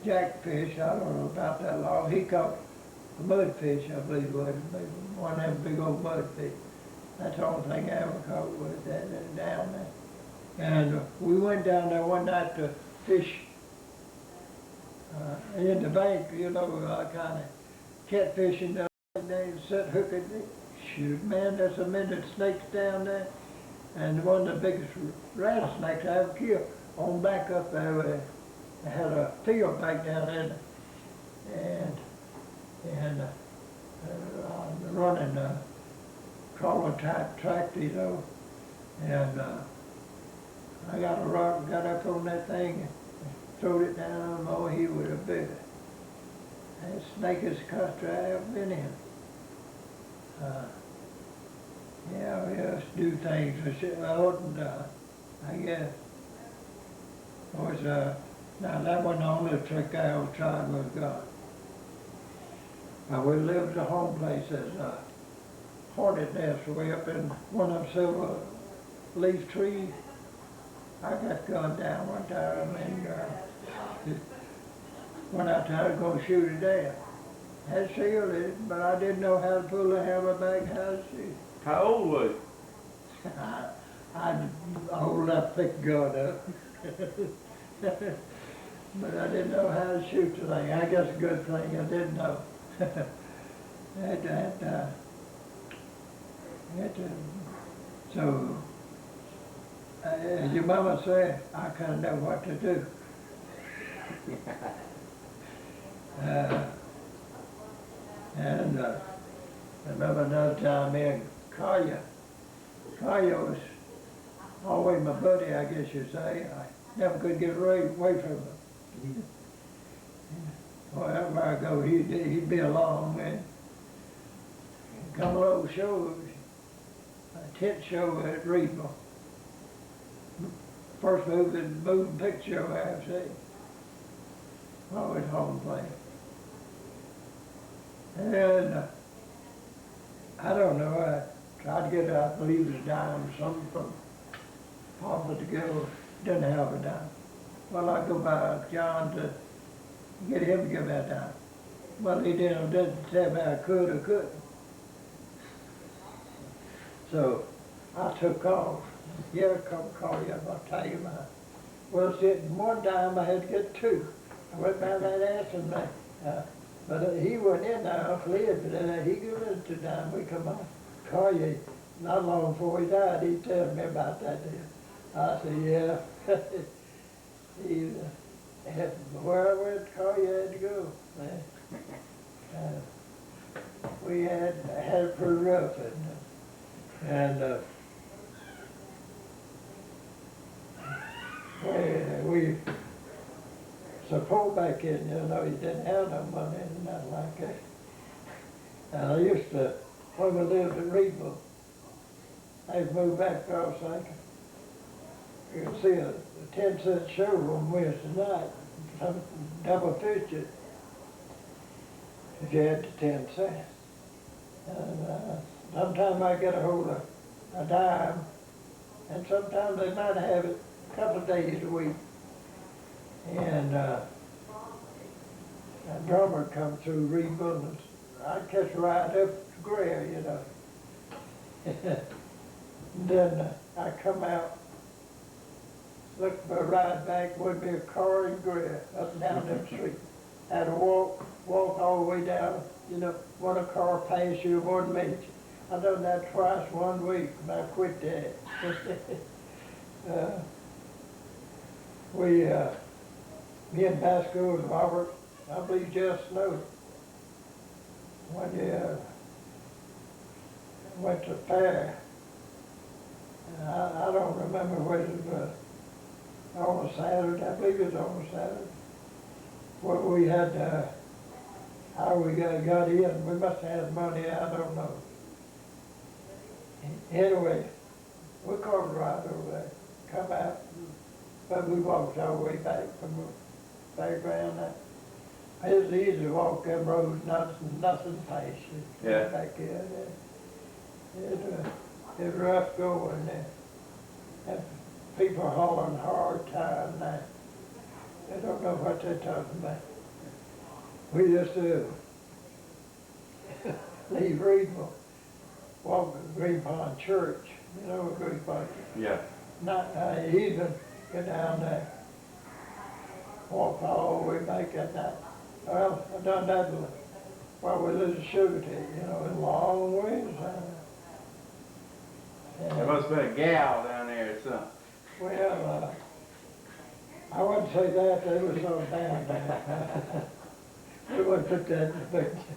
jackfish, I don't know about that long. He caught a mudfish, I believe it was, one of them big old mudfish. That's the only thing I ever caught was that down there. And we went down there one night to fish in the bank, kind of catfishing down there, set hooking. Shoot, man, there's so many snakes down there. And one of the biggest rattlesnakes I ever killed, on back up there, they had a field back down there, and running crawler type tractor, and I got a rock, got up on that thing, and throwed it down. Oh, he was a big, that snakiest country I ever been in. Yeah, we just do things. I oughtn't, I guess. Was now that wasn't the only trick I ever tried with God. We lived at a home place as a hornet nest way up in one of them silver leaf trees. I got gunned down one time and went out there to go shoot it down. Had sealed it, but I didn't know how to pull the hammer back, how to shoot. How old was you? I hold that thick gun up. But I didn't know how to shoot the thing. I guess a good thing I didn't know. So, as your mama said, I kind of know what to do. And I remember another time me and Collier was always my buddy, I guess you'd say. I never could get away from him. Wherever I go, he'd be along and come a little show, a tent show at Reedville. First moving picture show I've seen. Always home playing. And I don't know, I tried to get, I believe it was a dime or something from Papa to go, didn't have a dime. Well, I go by John to get him to give me a dime. Well, he didn't tell me I could or couldn't. So I took off. Yeah, come call you, I'll tell you mine. Well, sitting one dime, I had to get two. I went by that ass and but he wasn't in there, I fled, but he gave us the dime. We come on, call you. Not long before he died, he told me about that deal. I said, yeah. He had, where I went, call you had to go. We had it pretty rough, and we support back in, you didn't have no money and nothing like that. And I used to, when we lived in Reedville, I'd move back across, you could see a 10-cent show on Wednesday night, some double feature, if you had the 10 cents. And sometime I get a hold of a dime, and sometimes they might have it a couple of days a week. And a drummer come through rebuilding. I'd catch a ride up to Greer, you know. Then I come out, look for a ride back, wouldn't be a car in Greer, up and down them street. Had to walk all the way down, you know, when a car passed you, wouldn't meet you. I done that twice 1 week, and I quit that. Me and Basco and Robert, I believe just know it. When you went to the fair, I don't remember whether it was on a Saturday, I believe it was on a Saturday. Well, we had, how we got in, we must have had money, I don't know. Anyway, we caught a ride over there, come out, but we walked our way back from the fairground. It's easy to walk them roads, nothing past you. Yeah. Back there. It's rough going there. And people are hauling hard time now. They don't know what they're talking about. We used to leave Reedville, walk to Green Pond Church. You know what Green Pond is? Yeah. Not even get down there. Walk all the way back at night. Well, I done that while we lived in Sugarty, you know, a long ways. There must have been a gal down there or something. Well, I wouldn't say that, they were so down there. We wouldn't put that in the picture.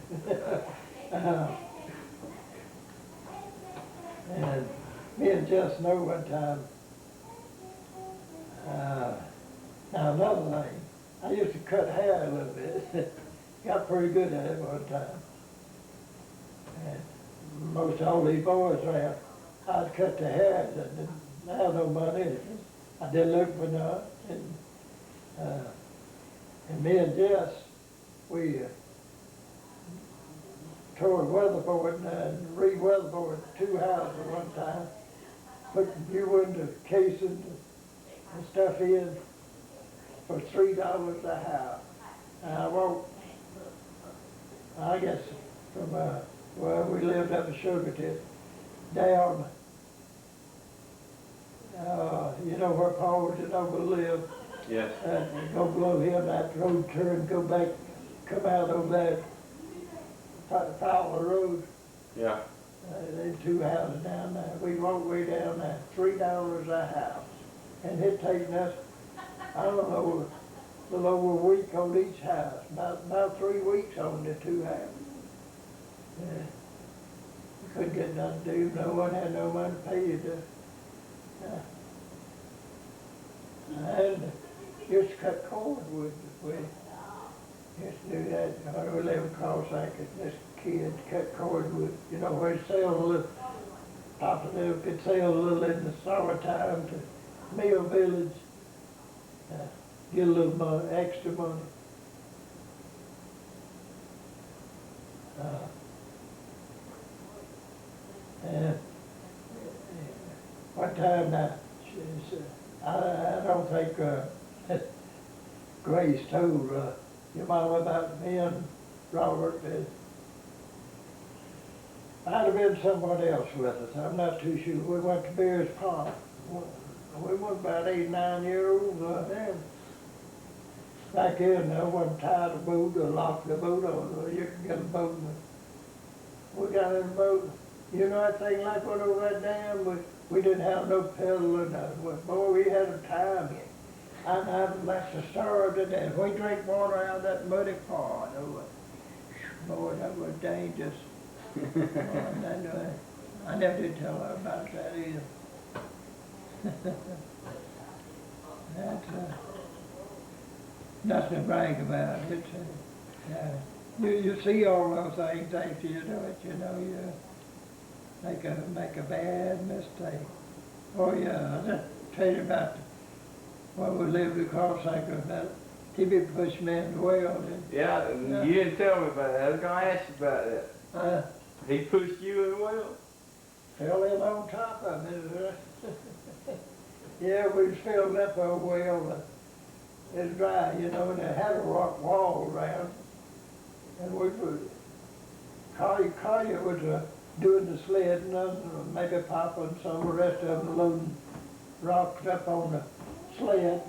And me and Jess know one time, now another thing, I used to cut hair a little bit. Got pretty good at it one time. And most all these boys around, I'd cut the hair, I didn't have no money. I didn't look for nothing. And me and Jess, we tore weatherboard and re-weatherboard 2 houses at one time. Put new window casings and stuff in for $3 a house. And I walked, I guess, from where we lived up in Sugarty down, you know where Paul Genova lived? Yes. Go below him, that road turn, go back, come out over that Fowler Road. Yeah. Them 2 houses down there. We walked way down there, $3 a house. And it taken us, I don't know, a little over a week on each house, about 3 weeks on the 2 houses. Yeah. We couldn't get nothing to do, no one had no money to pay you to. And used to cut cordwood. We used to do that when we lived across like this kid cut cordwood. You know, where it sells a little, Papa Little could sell a little in the summertime to Mill Village. Get a little money, extra money. And one time now, I don't think Grace told your mom about me and Robert. Might have been somebody else with us. I'm not too sure. We went to Bears Pond. We were about 8, 9 years old then. Back then, no one tied a boat or locked the boat on. You could get a boat. We got in the boat. You know that thing like went over that dam? We didn't have no pedal or nothing. Boy, we had a time. I'd like to starve to death. We drank water out of that muddy pond. Boy, that was dangerous. I never did tell her about that either. That's nothing to brag about. You see all those things after you do it, you know, you make a bad mistake. Oh yeah, I'll just tell you about when we lived across like about T.B. pushed me in the well. Yeah, you didn't tell me about that. I was going to ask you about that. He pushed you in the well? fell in on top of it. Yeah, we was filled up a well, it's dry, you know, and it had a rock wall around. And we would, Collier was doing the sledding, and maybe Papa and some of the rest of them loading rocks up on the sled.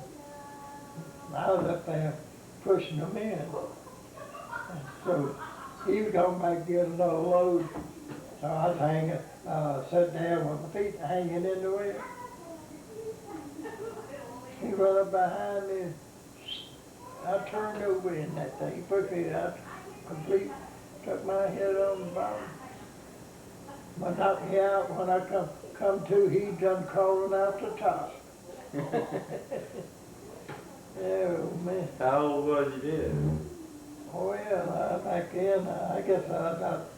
I was up there pushing them in. So he was going back to get another load. So I was hanging, sitting down with my feet hanging in the way. He run up behind me. I turned over in that thing. He pushed me out complete, took my head on the bottom. But knocked me out when I come to, he done crawling out the top. Oh, man. How old was you then? Well, back then, I guess I was about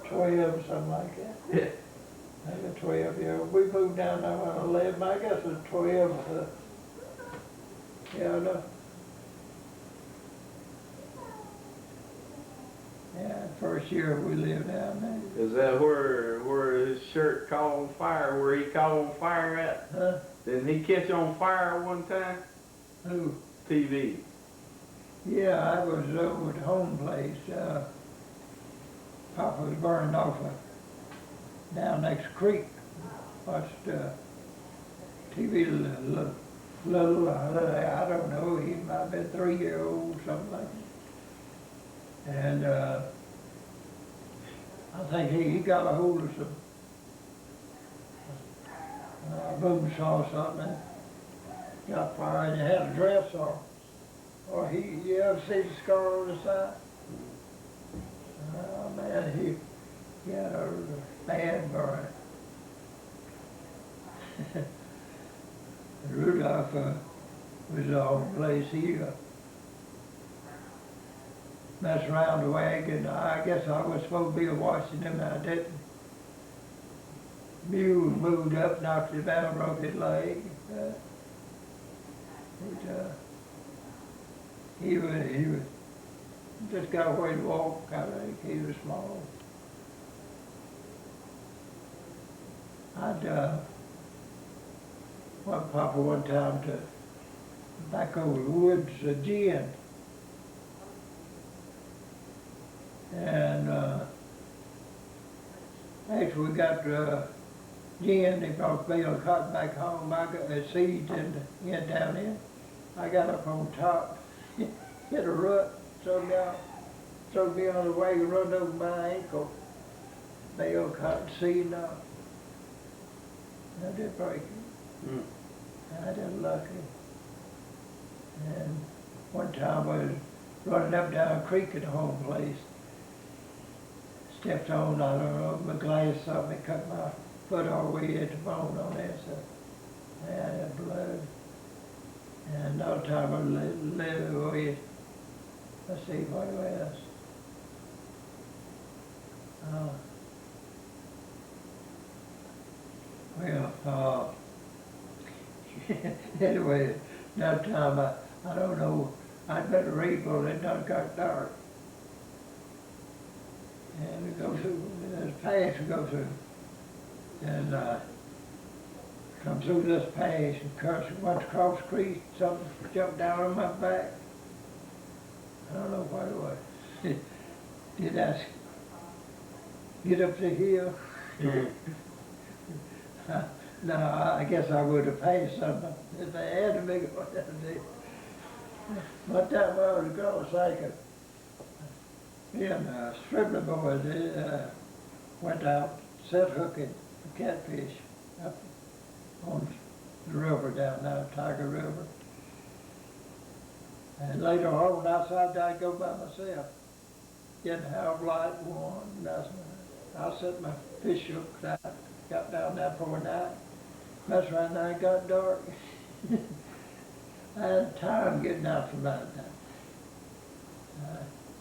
12, something like that. Yeah. Maybe 12 years. We moved down there when I was 11. I guess it was 12. Yeah, no. Yeah, first year we lived down there. Is that where his shirt caught on fire, where he caught on fire at? Huh? Didn't he catch on fire one time? Who? TV. Yeah, I was over at home place. Papa was burned off down next creek. Watched TV little, I don't know, he might have been 3-year-old, something like that. And I think he got a hold of some boom saw or something. Got fire and he had a dress on. Or you ever see the scar on the side? Oh man, he had a bad burn. Rudolph was the home place. He messed around the wagon. I guess I was supposed to be watching him, and I didn't. Mule moved up, knocked him down, broke his leg. He was just got a way to walk, kind of. He was small. Went Papa one time to back over the woods, gin. And after we got gin, they brought a bale of cotton back home. I got the seeds in down in. I got up on top, hit a rut, threw me on the wagon, run over my ankle. Bale of cotton seed and all. I did break it. Mm. I did lucky. And one time I was running up down a creek at the home place. Stepped on, I don't know, my glass something, it cut my foot all the way at the bone on that, so I had blood. And another time I lived away, let's see, what else? Anyway, that time I don't know, I'd better read, but it done got dark. And we go through, there's a pass we go through. And come through this pass and went across the creek, something jumped down on my back. I don't know what it was. Did I get up the hill? No, I guess I would have passed something if I had to make it what I did. One time I was across cycle. Me and Scribbner boys went out set hooking for catfish up on the river down there, Tiger River. And later on, outside I'd go by myself, getting half light and warm. I set my fish hooks out, got down there for a night. Messed around there, it got dark. I had time getting out from that time.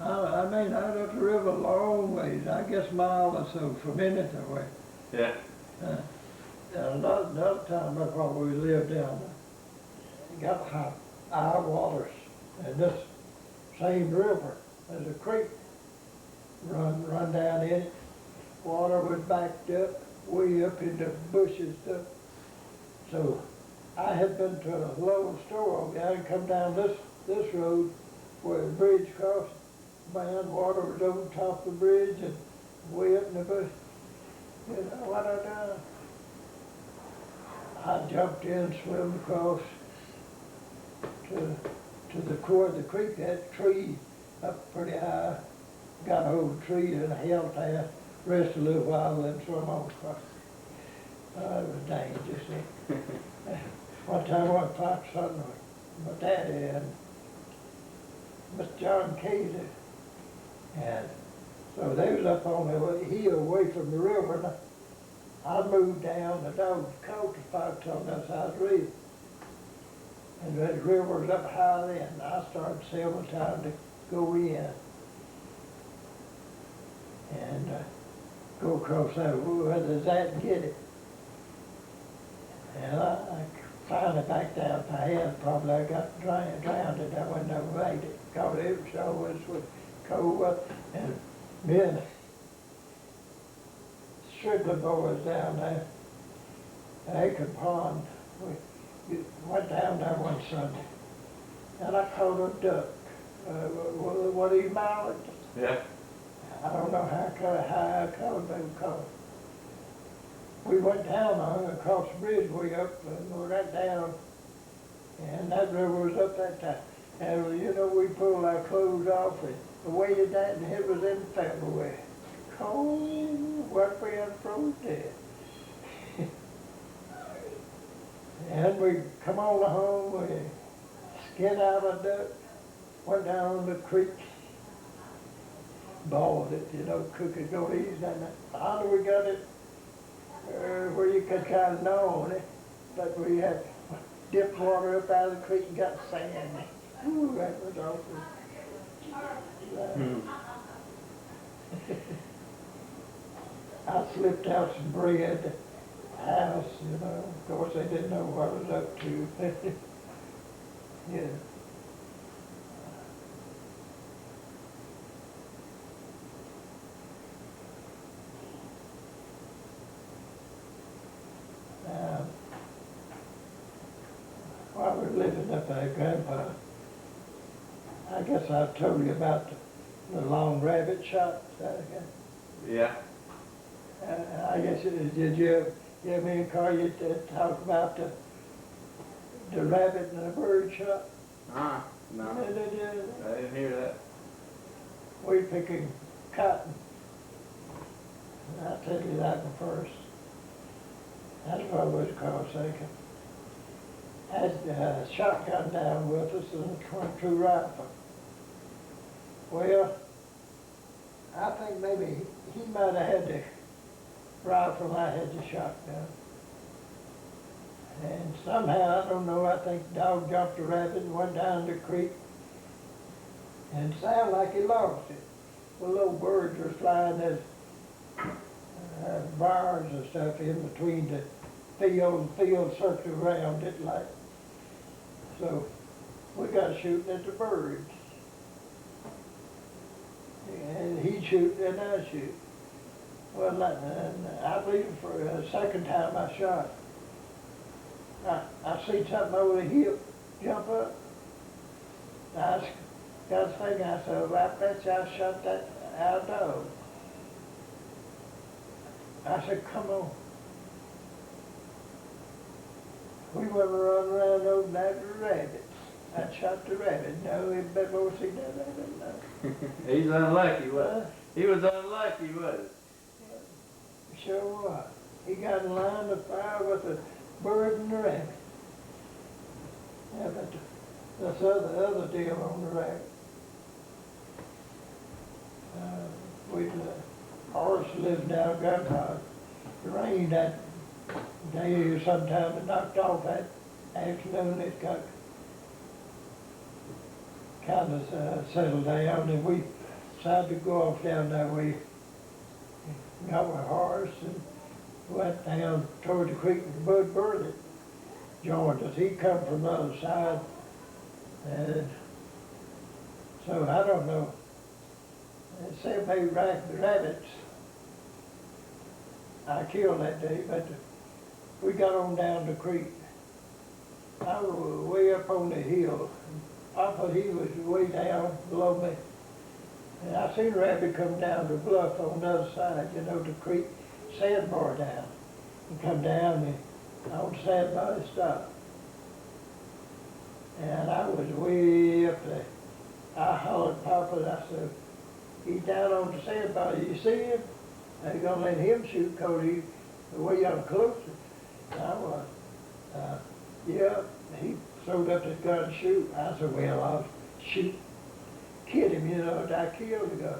I mean, out up the river a long ways, I guess a mile or so from Ennis away. Yeah. Another time before we lived down there, got high waters, and this same river, there's a creek run down in it. Water was backed up, way up in the bushes stuff. So I had been to a local store over there and come down this road where the bridge crossed. Man, water was over top of the bridge and way up in the bush. You know what I done? I jumped in, swam across to the core of the creek, that tree up pretty high. Got a hold of the tree and held there, rest a little while, then swam on across. It was dangerous. One time I fought something with my daddy and Mr. John Casey. And so they was up on the hill away from the river, and I moved down the dog's coat spots on that side of the river. And the river was up high then, and I started several times to go in and go across that where there's that and get it. And I finally backed out. If I had, probably I got drowned it. I wouldn't have made it, because it was cold. And me and Strickland boys down there at Aiken Pond, we went down there one Sunday, and I caught a duck. What do you mallard? Yeah. I don't know how I caught them caught. We went down across the bridge way up, and we went down, and that river was up that time. And you know, we pulled our clothes off and waded that, and it was in February. Cold, what we had froze dead. And we come on home, we skinned out a duck, went down the creek, boiled it, you know, cook it, go easy. And how do we got it where you could kind of gnaw on it, but we had dipped water up out of the creek and got sand. Ooh, that was awful. I slipped out some bread, house, you know. Of course, they didn't know what I was up to. Yeah. While we were living up there, Grandpa, I guess I've told you about the long rabbit shot. Yeah. I guess, did you hear me and Carl you talk about the rabbit and the bird shot? No. Did you? I didn't hear that. We picking cotton. I'll tell you that one first. That's what I was called second. Had a shotgun down with us and a .22 rifle. Well, I think maybe he might have had the rifle, I had the shotgun. And somehow, I don't know, I think the dog jumped the rabbit and went down the creek and sounded like he lost it. The little birds were flying as bars and stuff in between the field circled around it like. So we got shooting at the birds. And he shoot and I shoot. Well, and I believe for the second time I shot, I see something over the hip jump up. I got thinking, I said, well, I bet you I shot that our dog. I said, come on. We went running around over that rabbit. I shot the rabbit. No, he better go see that rabbit now. He's unlucky, wasn't he? He was unlucky, wasn't Sure was. He got in line of fire with the bird and the rabbit. Yeah, but that's the other deal on the rabbit. Horse lived down Grandpa. It rained that day sometime. It knocked off that afternoon. It got kind of settled down, and we decided to go off down that way. Got my horse and went down toward the creek, and Bud Burley joined us. He come from the other side, and so I don't know. They said maybe the rabbits. I killed that day, but we got on down the creek. I was way up on the hill. Papa, he was way down below me. And I seen Rabbit come down the bluff on the other side, you know, the creek sandbar down. He come down and on the sandbar he stopped. And I was way up there. I hollered Papa, and I said, he's down on the sandbar, you see him? I ain't gonna let him shoot, cause he's way up closer. And I was, yeah, he throwed up his gun to shoot. I said, well, I'll shoot, kid him, you know, and I killed the guy.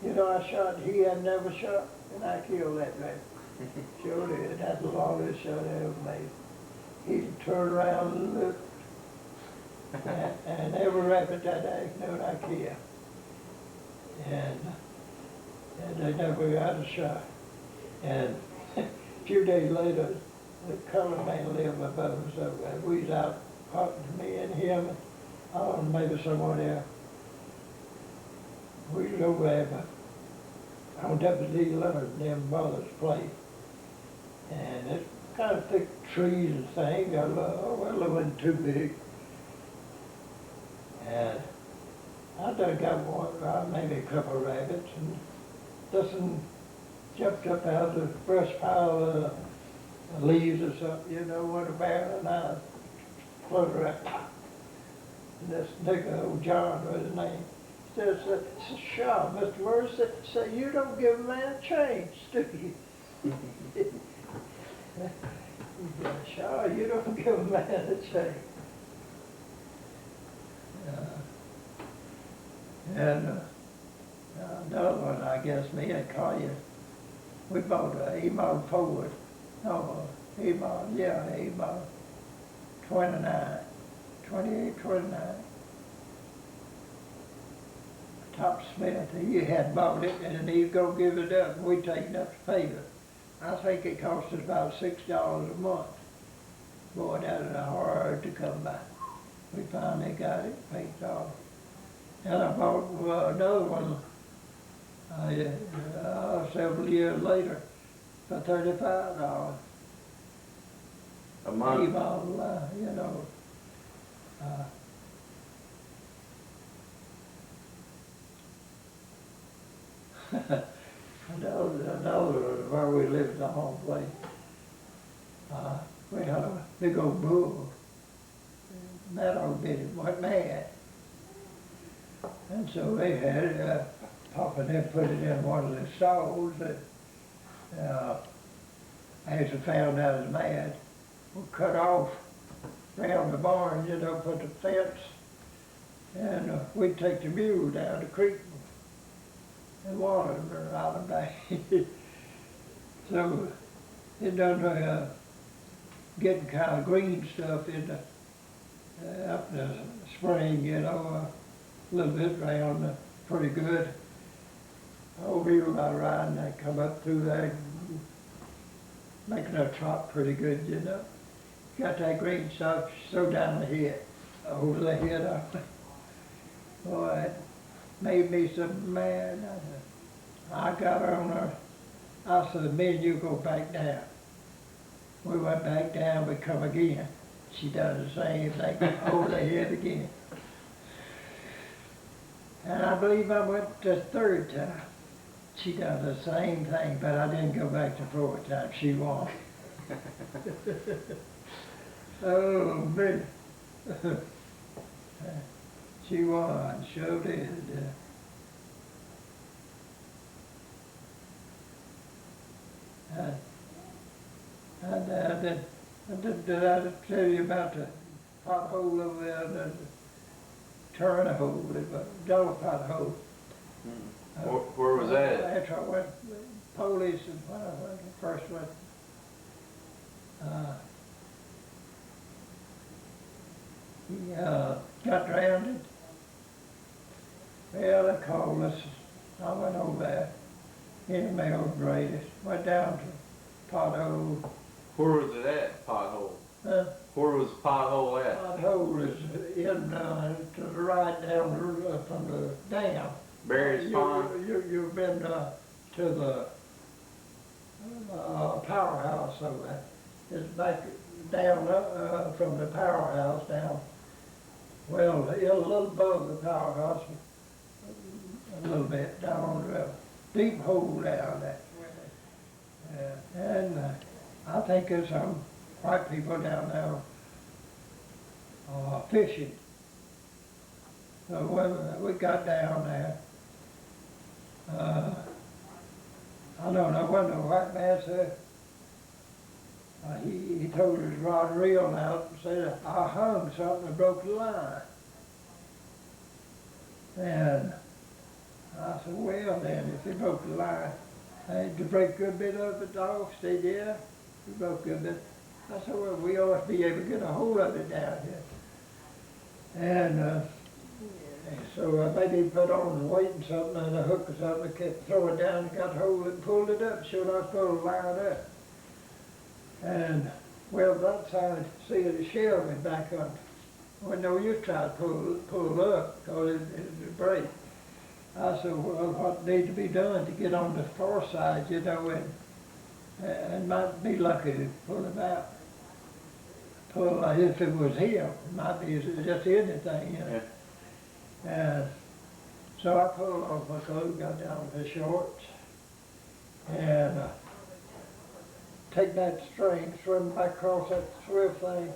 You know, I shot, he had never shot, and I killed that man. Sure did, that's the longest shot I ever made. He turned around and looked, and every rabbit that afternoon I killed. And they never got a shot. And a few days later, the colored man lived above us over there. We was out hunting, me and him, and maybe someone else. We was over there, but on W.D. Leonard and them brothers' place. And it's kind of thick trees and things. Well, it wasn't too big. And I done got one, maybe a couple of rabbits, and this one jumped up out of the brush pile of leaves or something, you know, with a bear, and I floated around. And this nigga, old John was his name, said, Shaw, Mr. Murray said, you don't give a man a chance, do you? He said, Shaw, you don't give a man a chance. And another one, I guess, me and Collier, we bought a E-Mod Ford. No, E-Mod, yeah, E-Mod 2829. Top Smith, he had bought it, and he was gonna give it up, and we taken up to pay it. I think it cost us about $6 a month. Boy, that is hard to come by. We finally got it, paid it off. And I bought another one several years later for $35. A month? E-Model, you know. Another where we lived the home place. We had a big old bull. That old bitty went mad. And so they had it, Papa then put it in one of the stalls that, after found out it was mad, we cut off around the barn, you know, put the fence, and we'd take the mule down the creek and water her out of back. So it done getting kind of green stuff in the, up in the spring, you know, a little bit around pretty good. Old mule I riding, I come up through there, making a trot pretty good, you know. Got that green stuff, so down the head, over the head of it. Boy, it made me so mad. I got her on her. I said, me and you go back down. We went back down, we come again. She done the same thing, over the head again. And I believe I went the third time. She done the same thing, but I didn't go back the fourth time. She won. Oh, man. She won, sure did. Did I tell you about the pothole over there, the turn hole, the dog pothole? Where was that? After I went, police, and when I went, first went, he got drowned. Well, they called us. I went over there. Emailed Brady. Went down to pothole. Where was it at, pothole? Huh? Where was the pothole at? Pothole is in to the right down from the dam. Barry's Pond? You've been to the powerhouse over there. It's back down, from the powerhouse down. Well, a little above the powerhouse, a little bit down the deep hole down there. And I think there's some white people down there fishing. So when we got down there, I don't know when the white man said, he told his rod and reel out and said, I hung something and broke the line. And I said, well then, if he broke the line, I had to break a good bit of it off. They did. We broke a good bit. I said, well, we ought to be able to get a hold of it down here. And so maybe put on a weight and something and a hook or something, kept throw it down, got hold of it, and pulled it up, showed I was supposed to line up. And well, that side, see the shell went back on. Well, no use trying to pull up because it would break. I said, well, what needs to be done to get on the far side, you know, and might be lucky to pull it out. Pull, if it was him, it might be just anything, you know. And so I pulled off my coat, got down to the shorts, and take that string, swim back across that swift thing,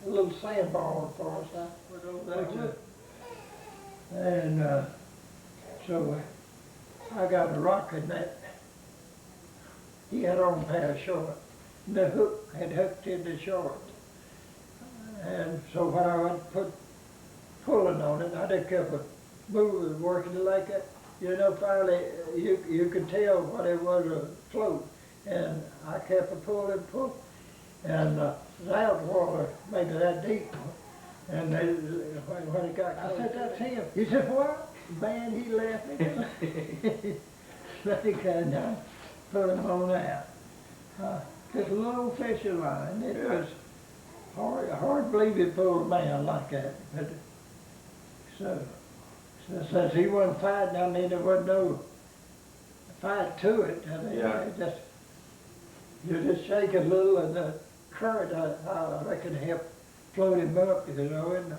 a little sandbar for us, I put over there too. And so I got a rock in that. He had on a pair of shorts. The hook had hooked in the shorts. And so when I went to put pulling on it, I just kept moving, working it like that. You know, finally you could tell what it was afloat. And I kept pulling, and that water made it that deep. And when it got close, I said, that's him. He said, what? Man, he left me. Let me come down, put him on out. Just a little fishing line. It was hard to believe he'd pull a man like that. But so since he wasn't fighting, I mean, there wasn't no fight to it. I mean, you just shake a little, and the current, I reckon, helped float him up, you know, and